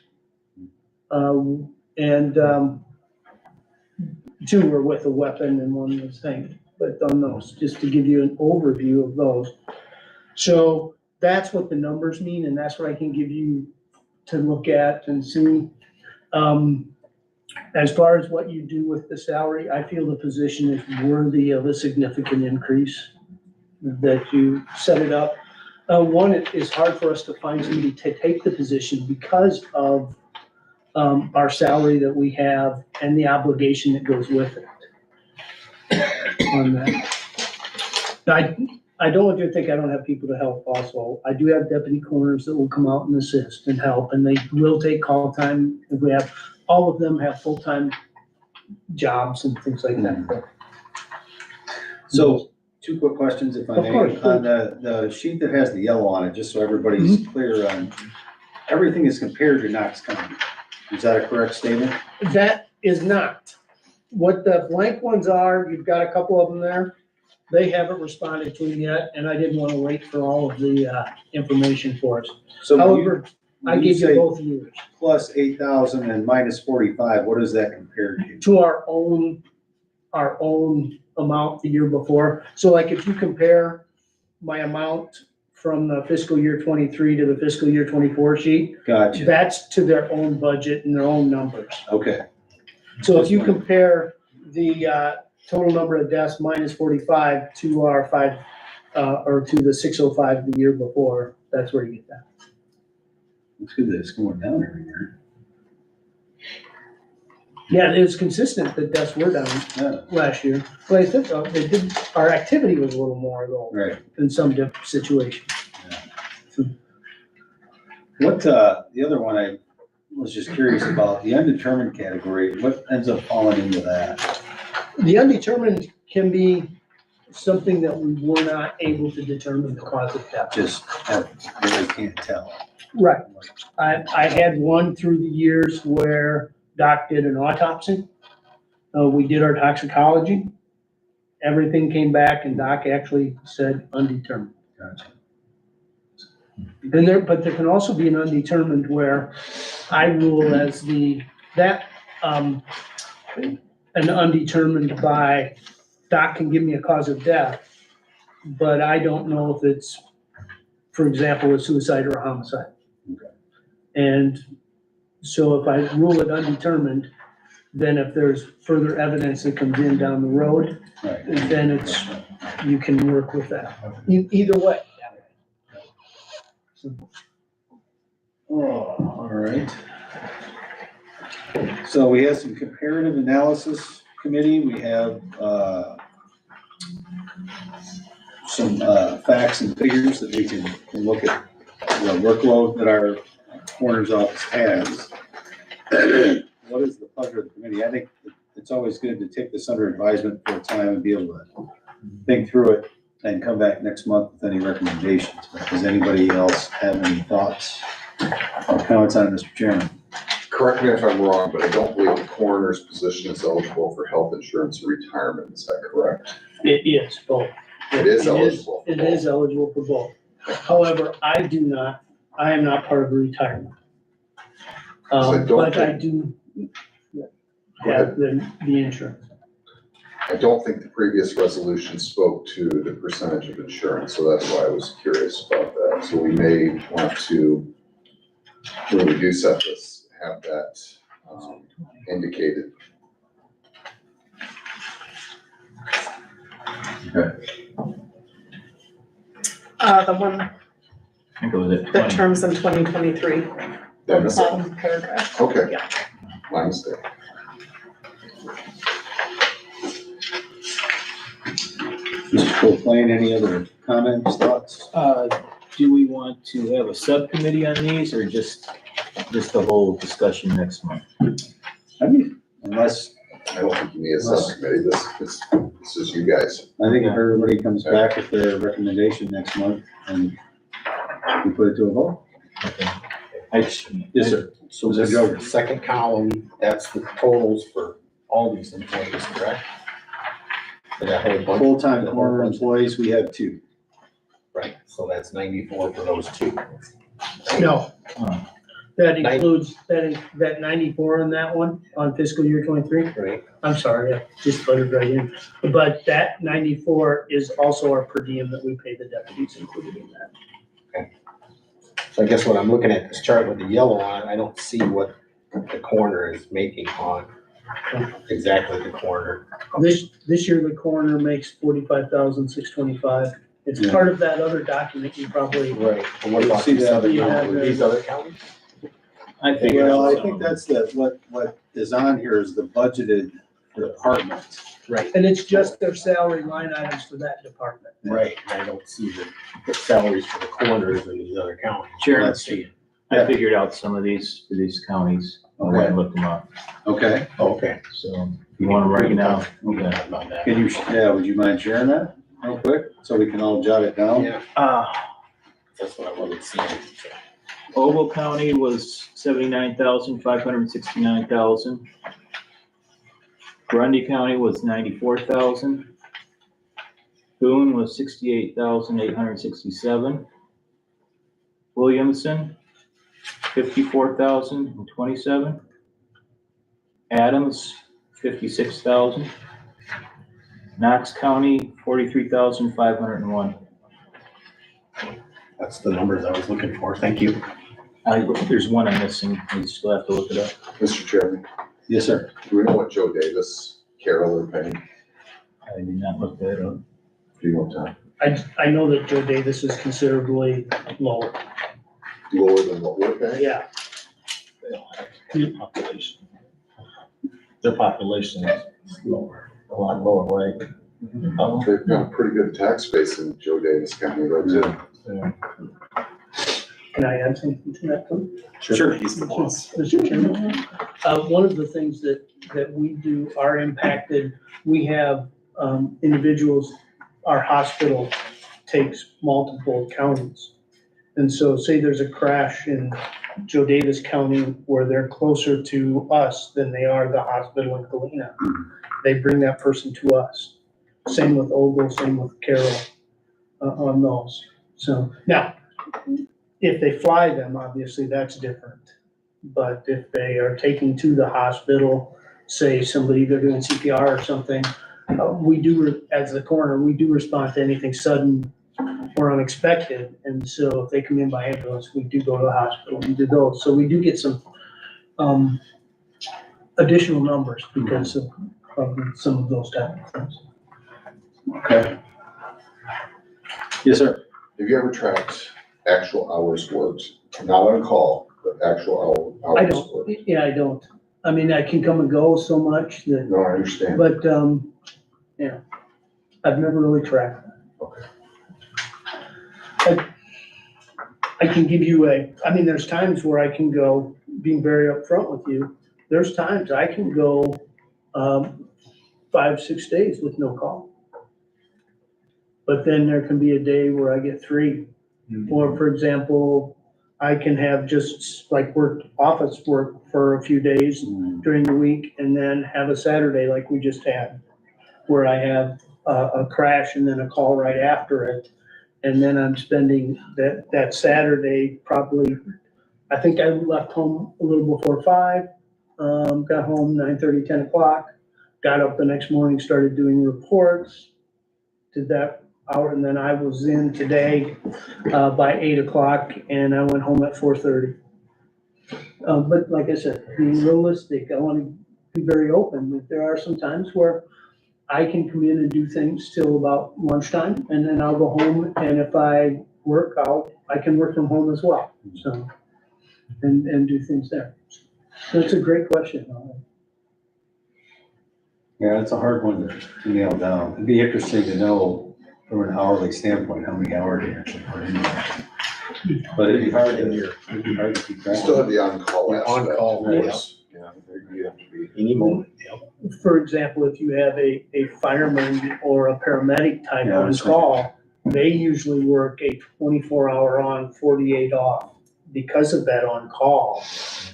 And 2 were with a weapon and 1 was hanged. But on those, just to give you an overview of those. So that's what the numbers mean, and that's what I can give you to look at and see. As far as what you do with the salary, I feel the position is worthy of a significant increase that you set it up. One, it is hard for us to find somebody to take the position because of our salary that we have and the obligation that goes with it. On that. I don't want you to think I don't have people to help also. I do have deputy coroners that will come out and assist and help, and they will take call time if we have, all of them have full-time jobs and things like that. So 2 quick questions if I may. Of course. On the sheet that has the yellow on it, just so everybody's clear on, everything is compared to Knox County. Is that a correct statement? That is not. What the blank ones are, you've got a couple of them there. They haven't responded to them yet, and I didn't want to wait for all of the information for us. So However, I when you gave you say both years plus 8,000 and minus 45, what is that compared to? to our own amount the year before. So like if you compare my amount from the fiscal year 23 to the fiscal year 24 sheet, Gotcha. that's to their own budget and their own numbers. Okay. So if you compare the total number of deaths minus 45 to our or to the 605 the year before, that's where you get that. It's good that it's going down every year. Yeah, it was consistent that deaths were down last year. But I think our activity was a little more though. Right. In some different situations. What, the other one was just curious about the undetermined category. What ends up falling into that? The undetermined can be something that we were not able to determine the cause of death. Just really can't tell. Right. I had one through the years where Doc did an autopsy. We did our toxicology. Everything came back and Doc actually said undetermined. Gotcha. But there can also be an undetermined where I rule as an undetermined by Doc can give me a cause of death, but I don't know if it's, for example, a suicide or a homicide. Okay. And so if I rule it undetermined, then if there's further evidence that comes in down the road, Right. then you can work with that. Either way. Oh, all right. So we have some comparative analysis committee. We have, some, facts and figures that we can look at the workload that our coroner's office has. What is the pleasure of the committee? I think it's always good to take this under advisement for a time and be able to think through it and come back next month with any recommendations. But does anybody else have any thoughts or comments on it, Mr. Chairman? Correct me if I'm wrong, but I don't believe the coroner's position is eligible for health insurance and retirement. Is that correct? It is both. It is eligible for It both. is eligible for both. However, I am not part of the retirement. So don't But I think- do Go have the insurance. I don't think the previous resolution spoke to the percentage of insurance, so that's why I was curious about that. So we may want to, when we do set this, have that indicated. The one I think it was at that 20. terms in 2023, Did I miss it? paragraph. Okay. Yeah. My mistake. Mr. Copeland, any other comments, thoughts? Do we want to have a subcommittee on these or just the whole discussion next month? I mean, unless, I don't think you need a subcommittee. This is you guys. I think if everybody comes back with their recommendation next month and we put it to a vote. Yes, sir. So this second column, that's the totals for all these employees, correct? For that whole bunch? Full-time coroner employees, we have 2. Right, so that's 94 for those 2. No. Huh. That includes, that 94 on that one, on fiscal year 23. Right. I'm sorry, I just buttered right in. But that 94 is also our per diem that we pay the deputies included in that. So I guess when I'm looking at this chart with the yellow on it, I don't see what the coroner is making on exactly the coroner. This year, the coroner makes 45,625. It's Yeah. part of that other document you probably, Right, and what about See these that? other Yeah. counties? These other counties? I figured Well, out I think that's what is on here is the budgeted department. Right. and it's just their salary line items for that department. Right, and I don't see the salaries for the coroners in these other counties. Chair, Let's see. I figured out some of these for these counties. I went and looked them up. Okay, Okay. So if you want them right now, We can okay. talk about that. can you, would you mind sharing that real quick, so we can all jot it down? Yeah, that's what I wanted to see. Ogle County was 79,569,000. Grundy County was 94,000. Boone was 68,867. Williamson, 54,027. Adams, 56,000. Knox County, 43,501. That's the numbers I was looking for. Thank you. There's one I'm missing. We still have to look it up. Mr. Chairman, Yes, sir. do we know what Joe Davis, Carol, are paying? I did not look that up. Do you know, Tom? I know that Joe Davis is considerably lower. Lower than what we're paying? Yeah. Population. Their population is lower, a lot lower, right? They've got a pretty good tax base in Joe Davis County, though, too. Can I add something to that, please? Sure, he's the boss. Mr. Chairman, one of the things that we do are impacted, we have, individuals, our hospital takes multiple counties. And so say there's a crash in Joe Davis County where they're closer to us than they are the hospital in Galena. They bring that person to us. Same with Ogle, same with Carroll, on those. So now, if they fly them, obviously that's different. But if they are taking to the hospital, say somebody, they're doing CPR or something, we do, as the coroner, we do respond to anything sudden or unexpected. And so if they come in by ambulance, we do go to the hospital, we do those. So we do get some additional numbers because of some of those type of things. Okay. Yes, sir. Have you ever tracked actual hours worked, not on call, but actual I hours don't, worked? yeah, I don't. I mean, I can come and go so much that, No, I understand. but, yeah, I've never really tracked that. I can give you I mean, there's times where I can go, being very upfront with you, there's times I can go, 5-6 days with no call. But then there can be a day where I get 3. Or for example, I can have just like office work for a few days during the week and then have a Saturday like we just had, where I have a crash and then a call right after it. And then I'm spending that Saturday probably, I think I left home a little before 5, got home 9:30, 10 o'clock, got up the next morning, started doing reports, did that hour, and then I was in today by 8 o'clock and I went home at 4:30. But like I said, being realistic, I want to be very open. There are some times where I can come in and do things till about lunchtime, and then I'll go home, and if I work out, I can work from home as well, so, and do things there. So it's a great question. Yeah, it's a hard one to nail down. It'd be interesting to know from an hourly standpoint, how many hours you actually put in there. But it'd be hard to keep You track. still have the on-call Yeah, aspect. on-call, of course. Yeah, you have to be. Any moment. For example, if you have a fireman or a paramedic type Yeah, I on was call, they usually work a 24-hour on, 48 off because of that on-call.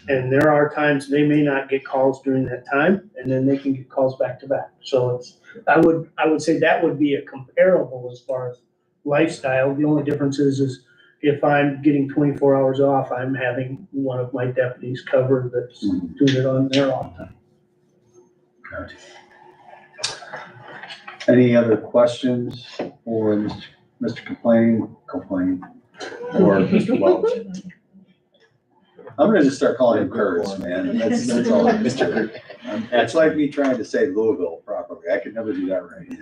And there are times they may not get calls during that time, and then they can get calls back to back. So I would say that would be a comparable as far as lifestyle. The only difference is if I'm getting 24 hours off, I'm having one of my deputies cover that's doing it on their off time. Gotcha. Any other questions for Mr. Complain, or Mr. Welch? I'm gonna just start calling him Curtis, man. That's all. Mr. Curtis. It's like me trying to say Louisville properly. I could never do that right.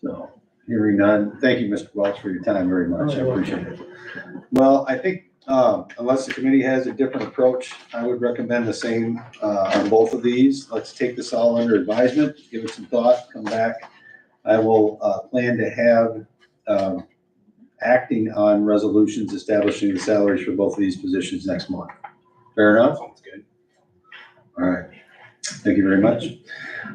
So, hearing none, thank you, Mr. Welch, for your time very much. I appreciate it. Well, I think, unless the committee has a different approach, I would recommend the same, on both of these. Let's take this all under advisement, give it some thought, come back. I will, plan to have, acting on resolutions establishing the salaries for both of these positions next month. Fair enough? Sounds good. All right. Thank you very much.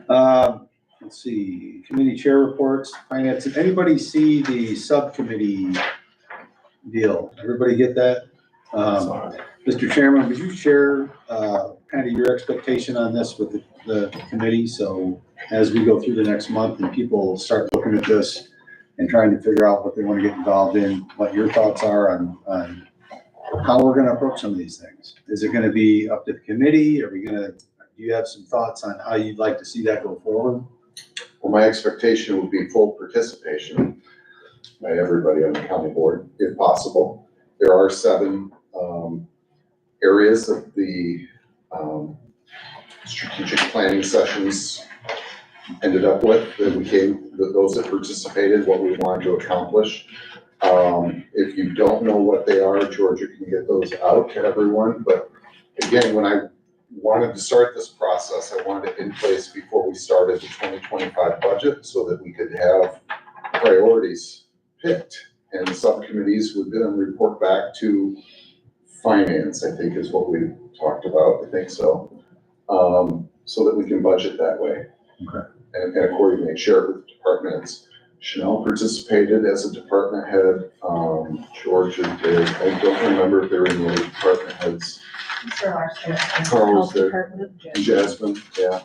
Let's see, committee chair reports, finance. Did anybody see the subcommittee deal? Everybody get that? Mr. Chairman, would you share, kind of your expectation on this with the committee? So as we go through the next month and people start looking at this and trying to figure out what they want to get involved in, what your thoughts are on how we're going to approach some of these things. Is it going to be up to the committee? Do you have some thoughts on how you'd like to see that go forward? Well, my expectation would be full participation by everybody on the county board, if possible. There are 7 areas of the strategic planning sessions ended up with that those that participated, what we wanted to accomplish. If you don't know what they are, Georgia can get those out to everyone. But again, when I wanted to start this process, I wanted it in place before we started the 2025 budget so that we could have priorities picked and subcommittees would then report back to finance, I think is what we talked about, I think so. So that we can budget that way. Okay. And accordingly share it with departments. Chanel participated as a department head, Georgia did, I don't remember if they were in the other department heads. Carl was Health there, Department. Jasmine, yeah.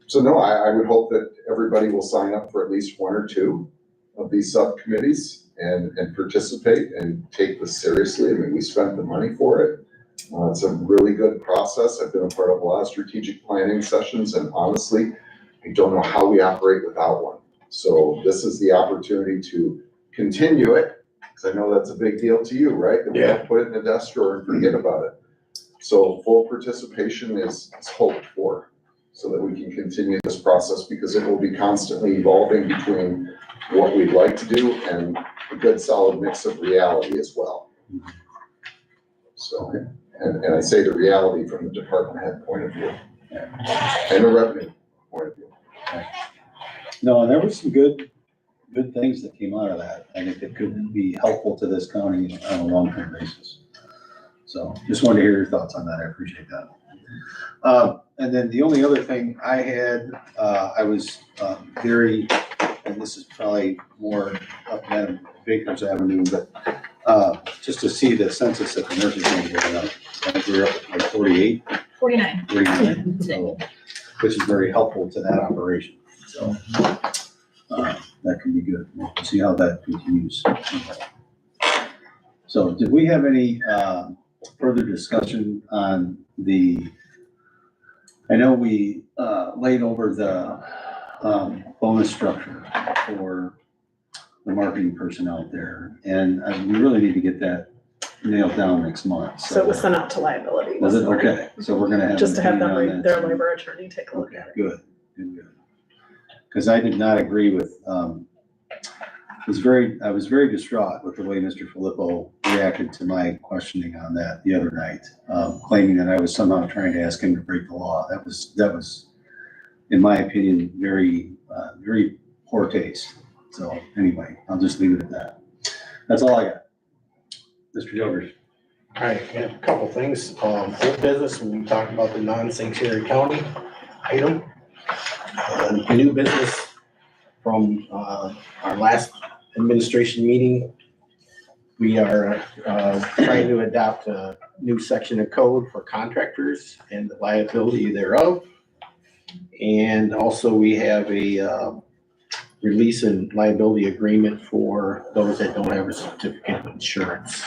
So no, I would hope that everybody will sign up for at least one or two of these subcommittees and participate and take this seriously. I mean, we spent the money for it. It's a really good process. I've been a part of a lot of strategic planning sessions, and honestly, I don't know how we operate without one. So this is the opportunity to continue it, because I know that's a big deal to you, right? That we don't put it in a desk drawer and forget about it. So full participation is hoped for, so that we can continue this process, because it will be constantly evolving between what we'd like to do and a good solid mix of reality as well. So, and I say the reality from the department head point of view and the revenue point of view. No, and there was some good things that came out of that. I think that could be helpful to this county on a long-term basis. So just wanted to hear your thoughts on that. I appreciate that. And then the only other thing I had, I was very, and this is probably more up Madam Baker's Avenue, but just to see the census at the nursing home going up. I think we're up at like 48, 49. 49, so, which is very helpful to that operation. So that can be good. We'll see how that continues. So did we have any further discussion on I know we laid over the bonus structure for the marketing person out there, and we really need to get that nailed down next month. So it was sent out to liability. Was it? Okay, so we're gonna have. Just to have a meeting on them, that. their labor attorney take a look Okay, at it. good. Because I did not agree with, I was very distraught with the way Mr. Filippo reacted to my questioning on that the other night, claiming that I was somehow trying to ask him to break the law. That was, in my opinion, very poor taste. So anyway, I'll just leave it at that. That's all I got. Mr. Jokers. All right, we have a couple things. Old business, we talked about the non-sanctuary county item. New business from our last administration meeting. We are trying to adopt a new section of code for contractors and the liability thereof. And also we have a release and liability agreement for those that don't have a certificate of insurance.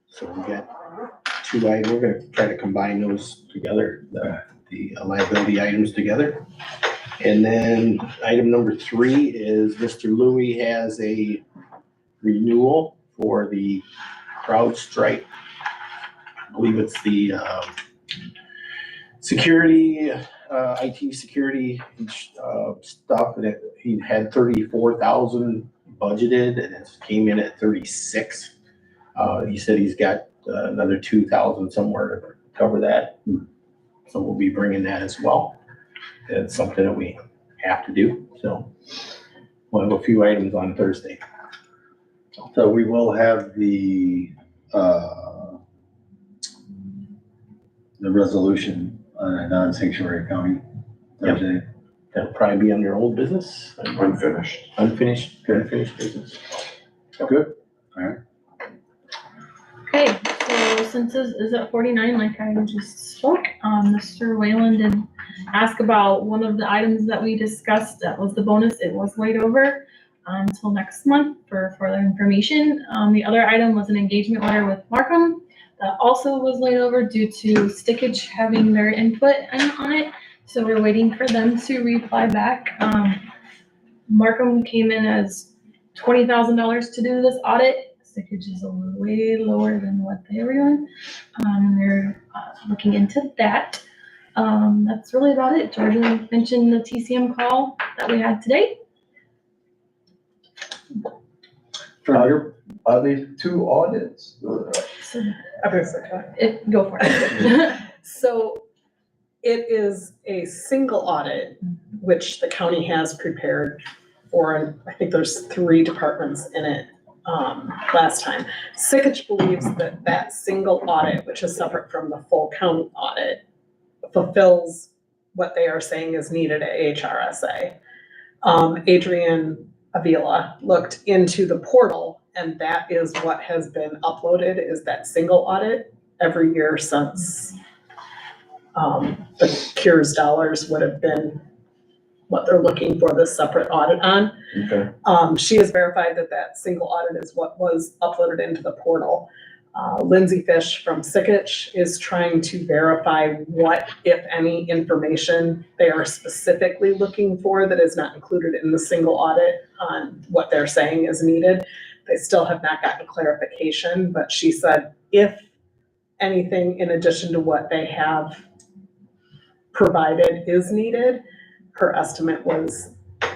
So we got two items. We're gonna try to combine those together, the liability items together. And then item number 3 is Mr. Louie has a renewal for the CrowdStrike. I believe it's the security, IT security stuff that he had 34,000 budgeted and it came in at 36. He said he's got another 2,000 somewhere to cover that. So we'll be bringing that as well. It's something that we have to do. So we'll have a few items on Thursday. So we will have the resolution on a non-sanctuary county Thursday. That'll probably be under old business. Unfinished business. Good. All right. Okay, so census is at 49, like I just spoke. Mr. Whalen did ask about one of the items that we discussed. That was the bonus. It was laid over until next month for further information. The other item was an engagement letter with Markham that also was laid over due to Stickage having their input on it. So we're waiting for them to reply back. Markham came in as $20,000 to do this audit. Stickage is way lower than what they were doing. They're looking into that. That's really about it. Georgia mentioned the TCM call that we had today. Are these 2 audits? So Go for it. So it is a single audit, which the county has prepared for, I think there's 3 departments in it, last time. Sikich believes that that single audit, which is separate from the full county audit, fulfills what they are saying is needed at HRSA. Adrian Avila looked into the portal, and that is what has been uploaded, is that single audit every year since the CURES dollars would have been what they're looking for this separate audit on. Okay. She has verified that that single audit is what was uploaded into the portal. Lindsay Fish from Sikich is trying to verify what, if any, information they are specifically looking for that is not included in the single audit on what they're saying is needed. They still have not gotten clarification, but she said if anything in addition to what they have provided is needed, her estimate was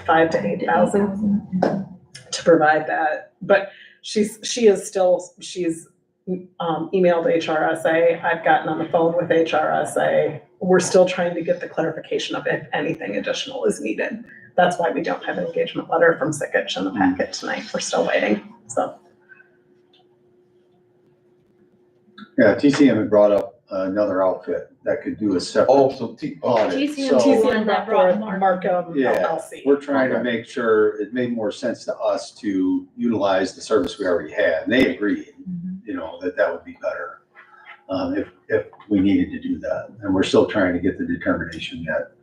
5,000 to 8,000 to provide that. But she's emailed HRSA. I've gotten on the phone with HRSA. We're still trying to get the clarification of if anything additional is needed. That's why we don't have an engagement letter from Sikich in the packet tonight. We're still waiting, so. Yeah, TCM had brought up another outfit that could do a separate Also, audit. TCM So- TCM that brought brought Markham Yeah, LLC. we're trying to make sure it made more sense to us to utilize the service we already had. And they agreed, you know, that would be better if we needed to do that. And we're still trying to get the determination yet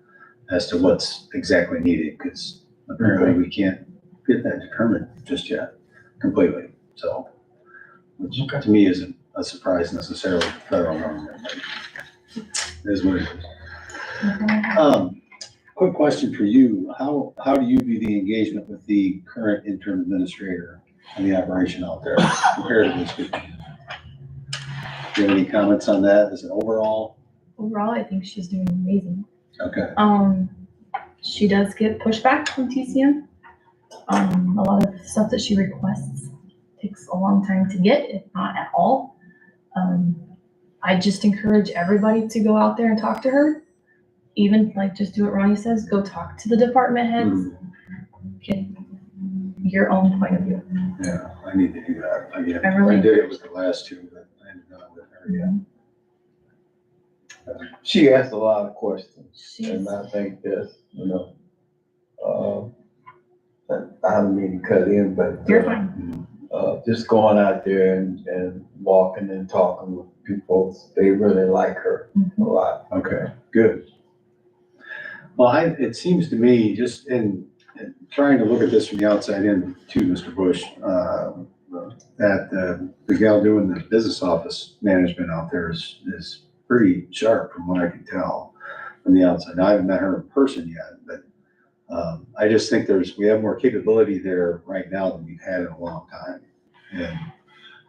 as to what's exactly needed, because apparently we can't get that determined just yet completely. So, which to me isn't a surprise necessarily for the federal government, but it is what it is. Quick question for you. How do you view the engagement with the current interim administrator and the operation out there comparatively speaking? Do you have any comments on that as an overall? Overall, I think she's doing amazing. Okay. She does get pushback from TCM. A lot of stuff that she requests takes a long time to get, if not at all. I just encourage everybody to go out there and talk to her. Even like just do what Ronnie says, go talk to the department heads. Get your own point of view. Yeah, I need to do that. I really- did it with the last two, but I ended up with her yet. she asked a lot of questions, She's, and I think that, you know, I don't mean to cut in, but. you're fine. Just going out there and walking and talking with people, they really like her a lot. Okay, good. Well, it seems to me, just in trying to look at this from the outside in too, Mr. Bush, that the gal doing the business office management out there is pretty sharp from what I can tell from the outside. Now, I haven't met her in person yet, but I just think we have more capability there right now than we've had in a long time. And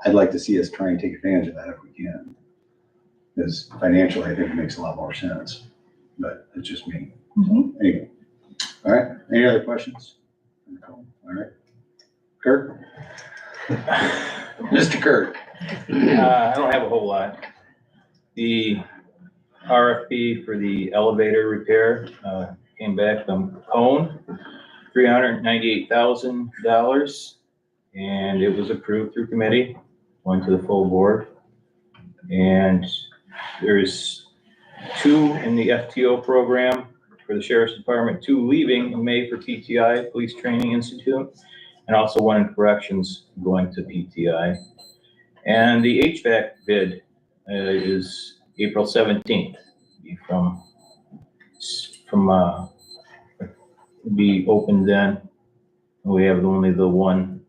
I'd like to see us try and take advantage of that if we can. Because financially, I think it makes a lot more sense, but it's just me. Anyway, all right, any other questions? All right, Kirk? Mr. Kirk? I don't have a whole lot. The RFP for the elevator repair, came back from Cone, $398,000. And it was approved through committee, went to the full board. And there's 2 in the FTO program for the Sheriff's Department, 2 leaving in May for PTI, Police Training Institute, and also 1 in corrections going to PTI. And the HVAC bid is April 17th be open then. We have only the one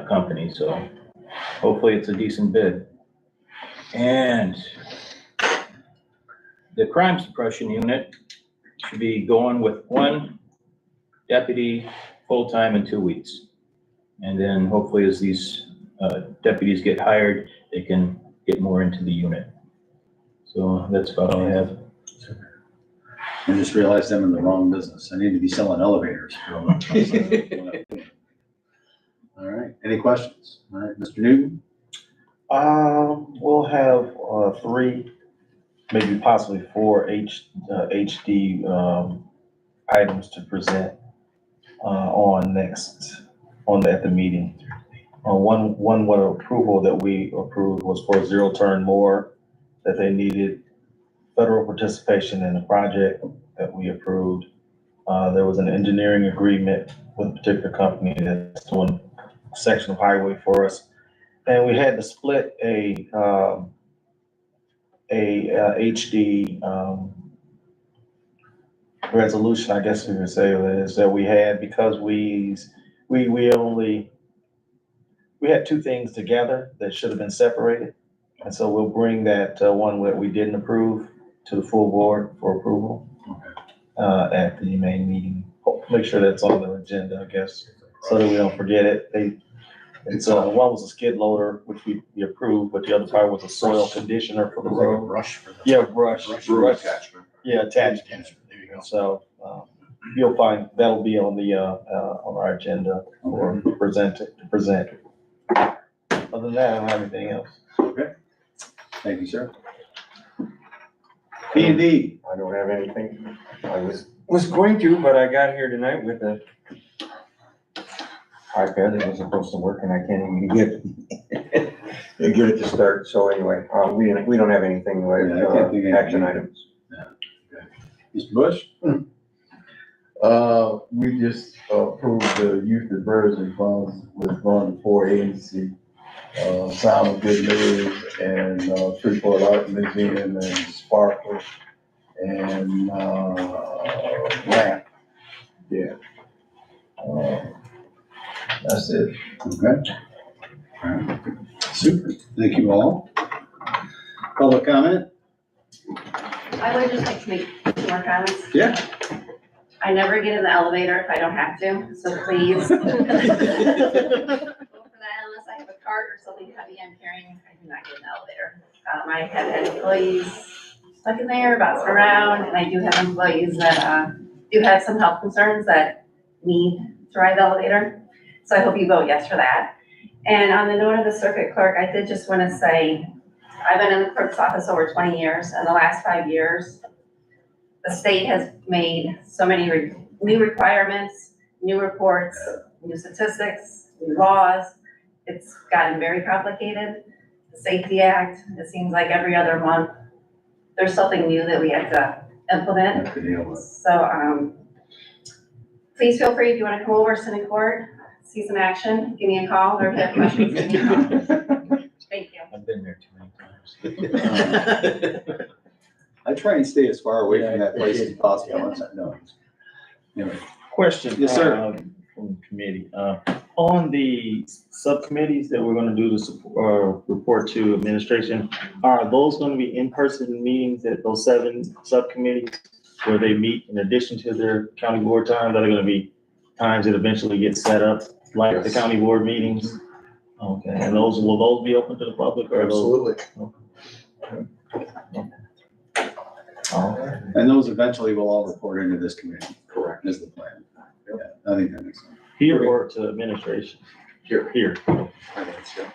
company, so hopefully it's a decent bid. And the crime suppression unit should be going with 1 deputy full-time in 2 weeks. And then hopefully as these deputies get hired, they can get more into the unit. So that's about all I have. I just realized I'm in the wrong business. I need to be selling elevators. All right, any questions? All right, Mr. Newton? We'll have 3, maybe possibly 4 HD items to present at the meeting. One approval that we approved was for zero turn more, that they needed federal participation in the project that we approved. There was an engineering agreement with a particular company that's doing a section of highway for us. And we had to split a HD, resolution, I guess we would say, is that we had, because we had two things together that should have been separated. And so we'll bring that one that we didn't approve to the full board for approval at the main meeting. Make sure that's on the agenda, I guess, so that we don't forget it. One was a skid loader, which we approved, but the other part was a soil conditioner for the road. Brush for the. Yeah, brush. Brew attachment. Yeah, attachment. There you go. So, you'll find, that'll be on on our agenda for to present. Other than that, I don't have anything else. Okay. Thank you, sir. P&D. I don't have anything. I was going to, but I got here tonight with a iPad that was supposed to work and I can't even get it to start. So anyway, we don't have anything like Yeah, I can't think of action anything. items. Mr. Bush? We just approved the youth diversion funds with going to 4 agency, Sound of Good News and Freeport Art Museum and Sparkle and Ramp. Yeah. That's it. Okay. All right. Super. Thank you all. Public comment? I would just like to make 2 more comments. Yeah. I never get in the elevator if I don't have to, so please. Go for that unless I have a cart or something heavy I'm carrying. I do not get in the elevator. I have had employees stuck in there, bouncing around, and I do have employees that do have some health concerns that need to ride the elevator. So I hope you vote yes for that. And on the note of the circuit clerk, I did just want to say, I've been in the clerk's office over 20 years, and the last 5 years, the state has made so many new requirements, new reports, new statistics, new laws. It's gotten very complicated. The Safety Act, it seems like every other month, there's something new that we have to implement. So, please feel free if you want to come over, sit in court, see some action, give me a call, or if you have questions, give me a call. Thank you. I've been there too many times. I try and stay as far away from that place as possible. No. Anyway. Question. Yes, sir. From the committee, on the subcommittees that we're gonna do the report to administration, are those gonna be in-person meetings at those 7 subcommittees where they meet in addition to their county board time? That are gonna be times that eventually get set up like the Yes. county board meetings? Okay, and will those be open to the public or those? Absolutely. And those eventually will all report into this committee. Correct. Is the plan. Yeah, I think that makes sense. Here or to administration? Here. Here. Finance, yeah.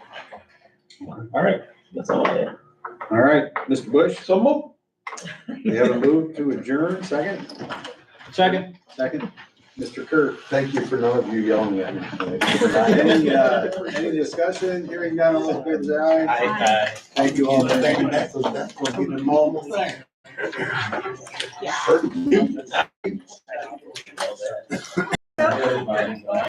All right, that's all I have. All right, Mr. Bush? So move. We have a move to adjourn, second? Second. Mr. Kurt, Thank you for none of you yelling at me any, tonight. any discussion? Hearing none, all in favor, say aye. Aye. Thank you all. That's gonna be the normal thing. Yeah.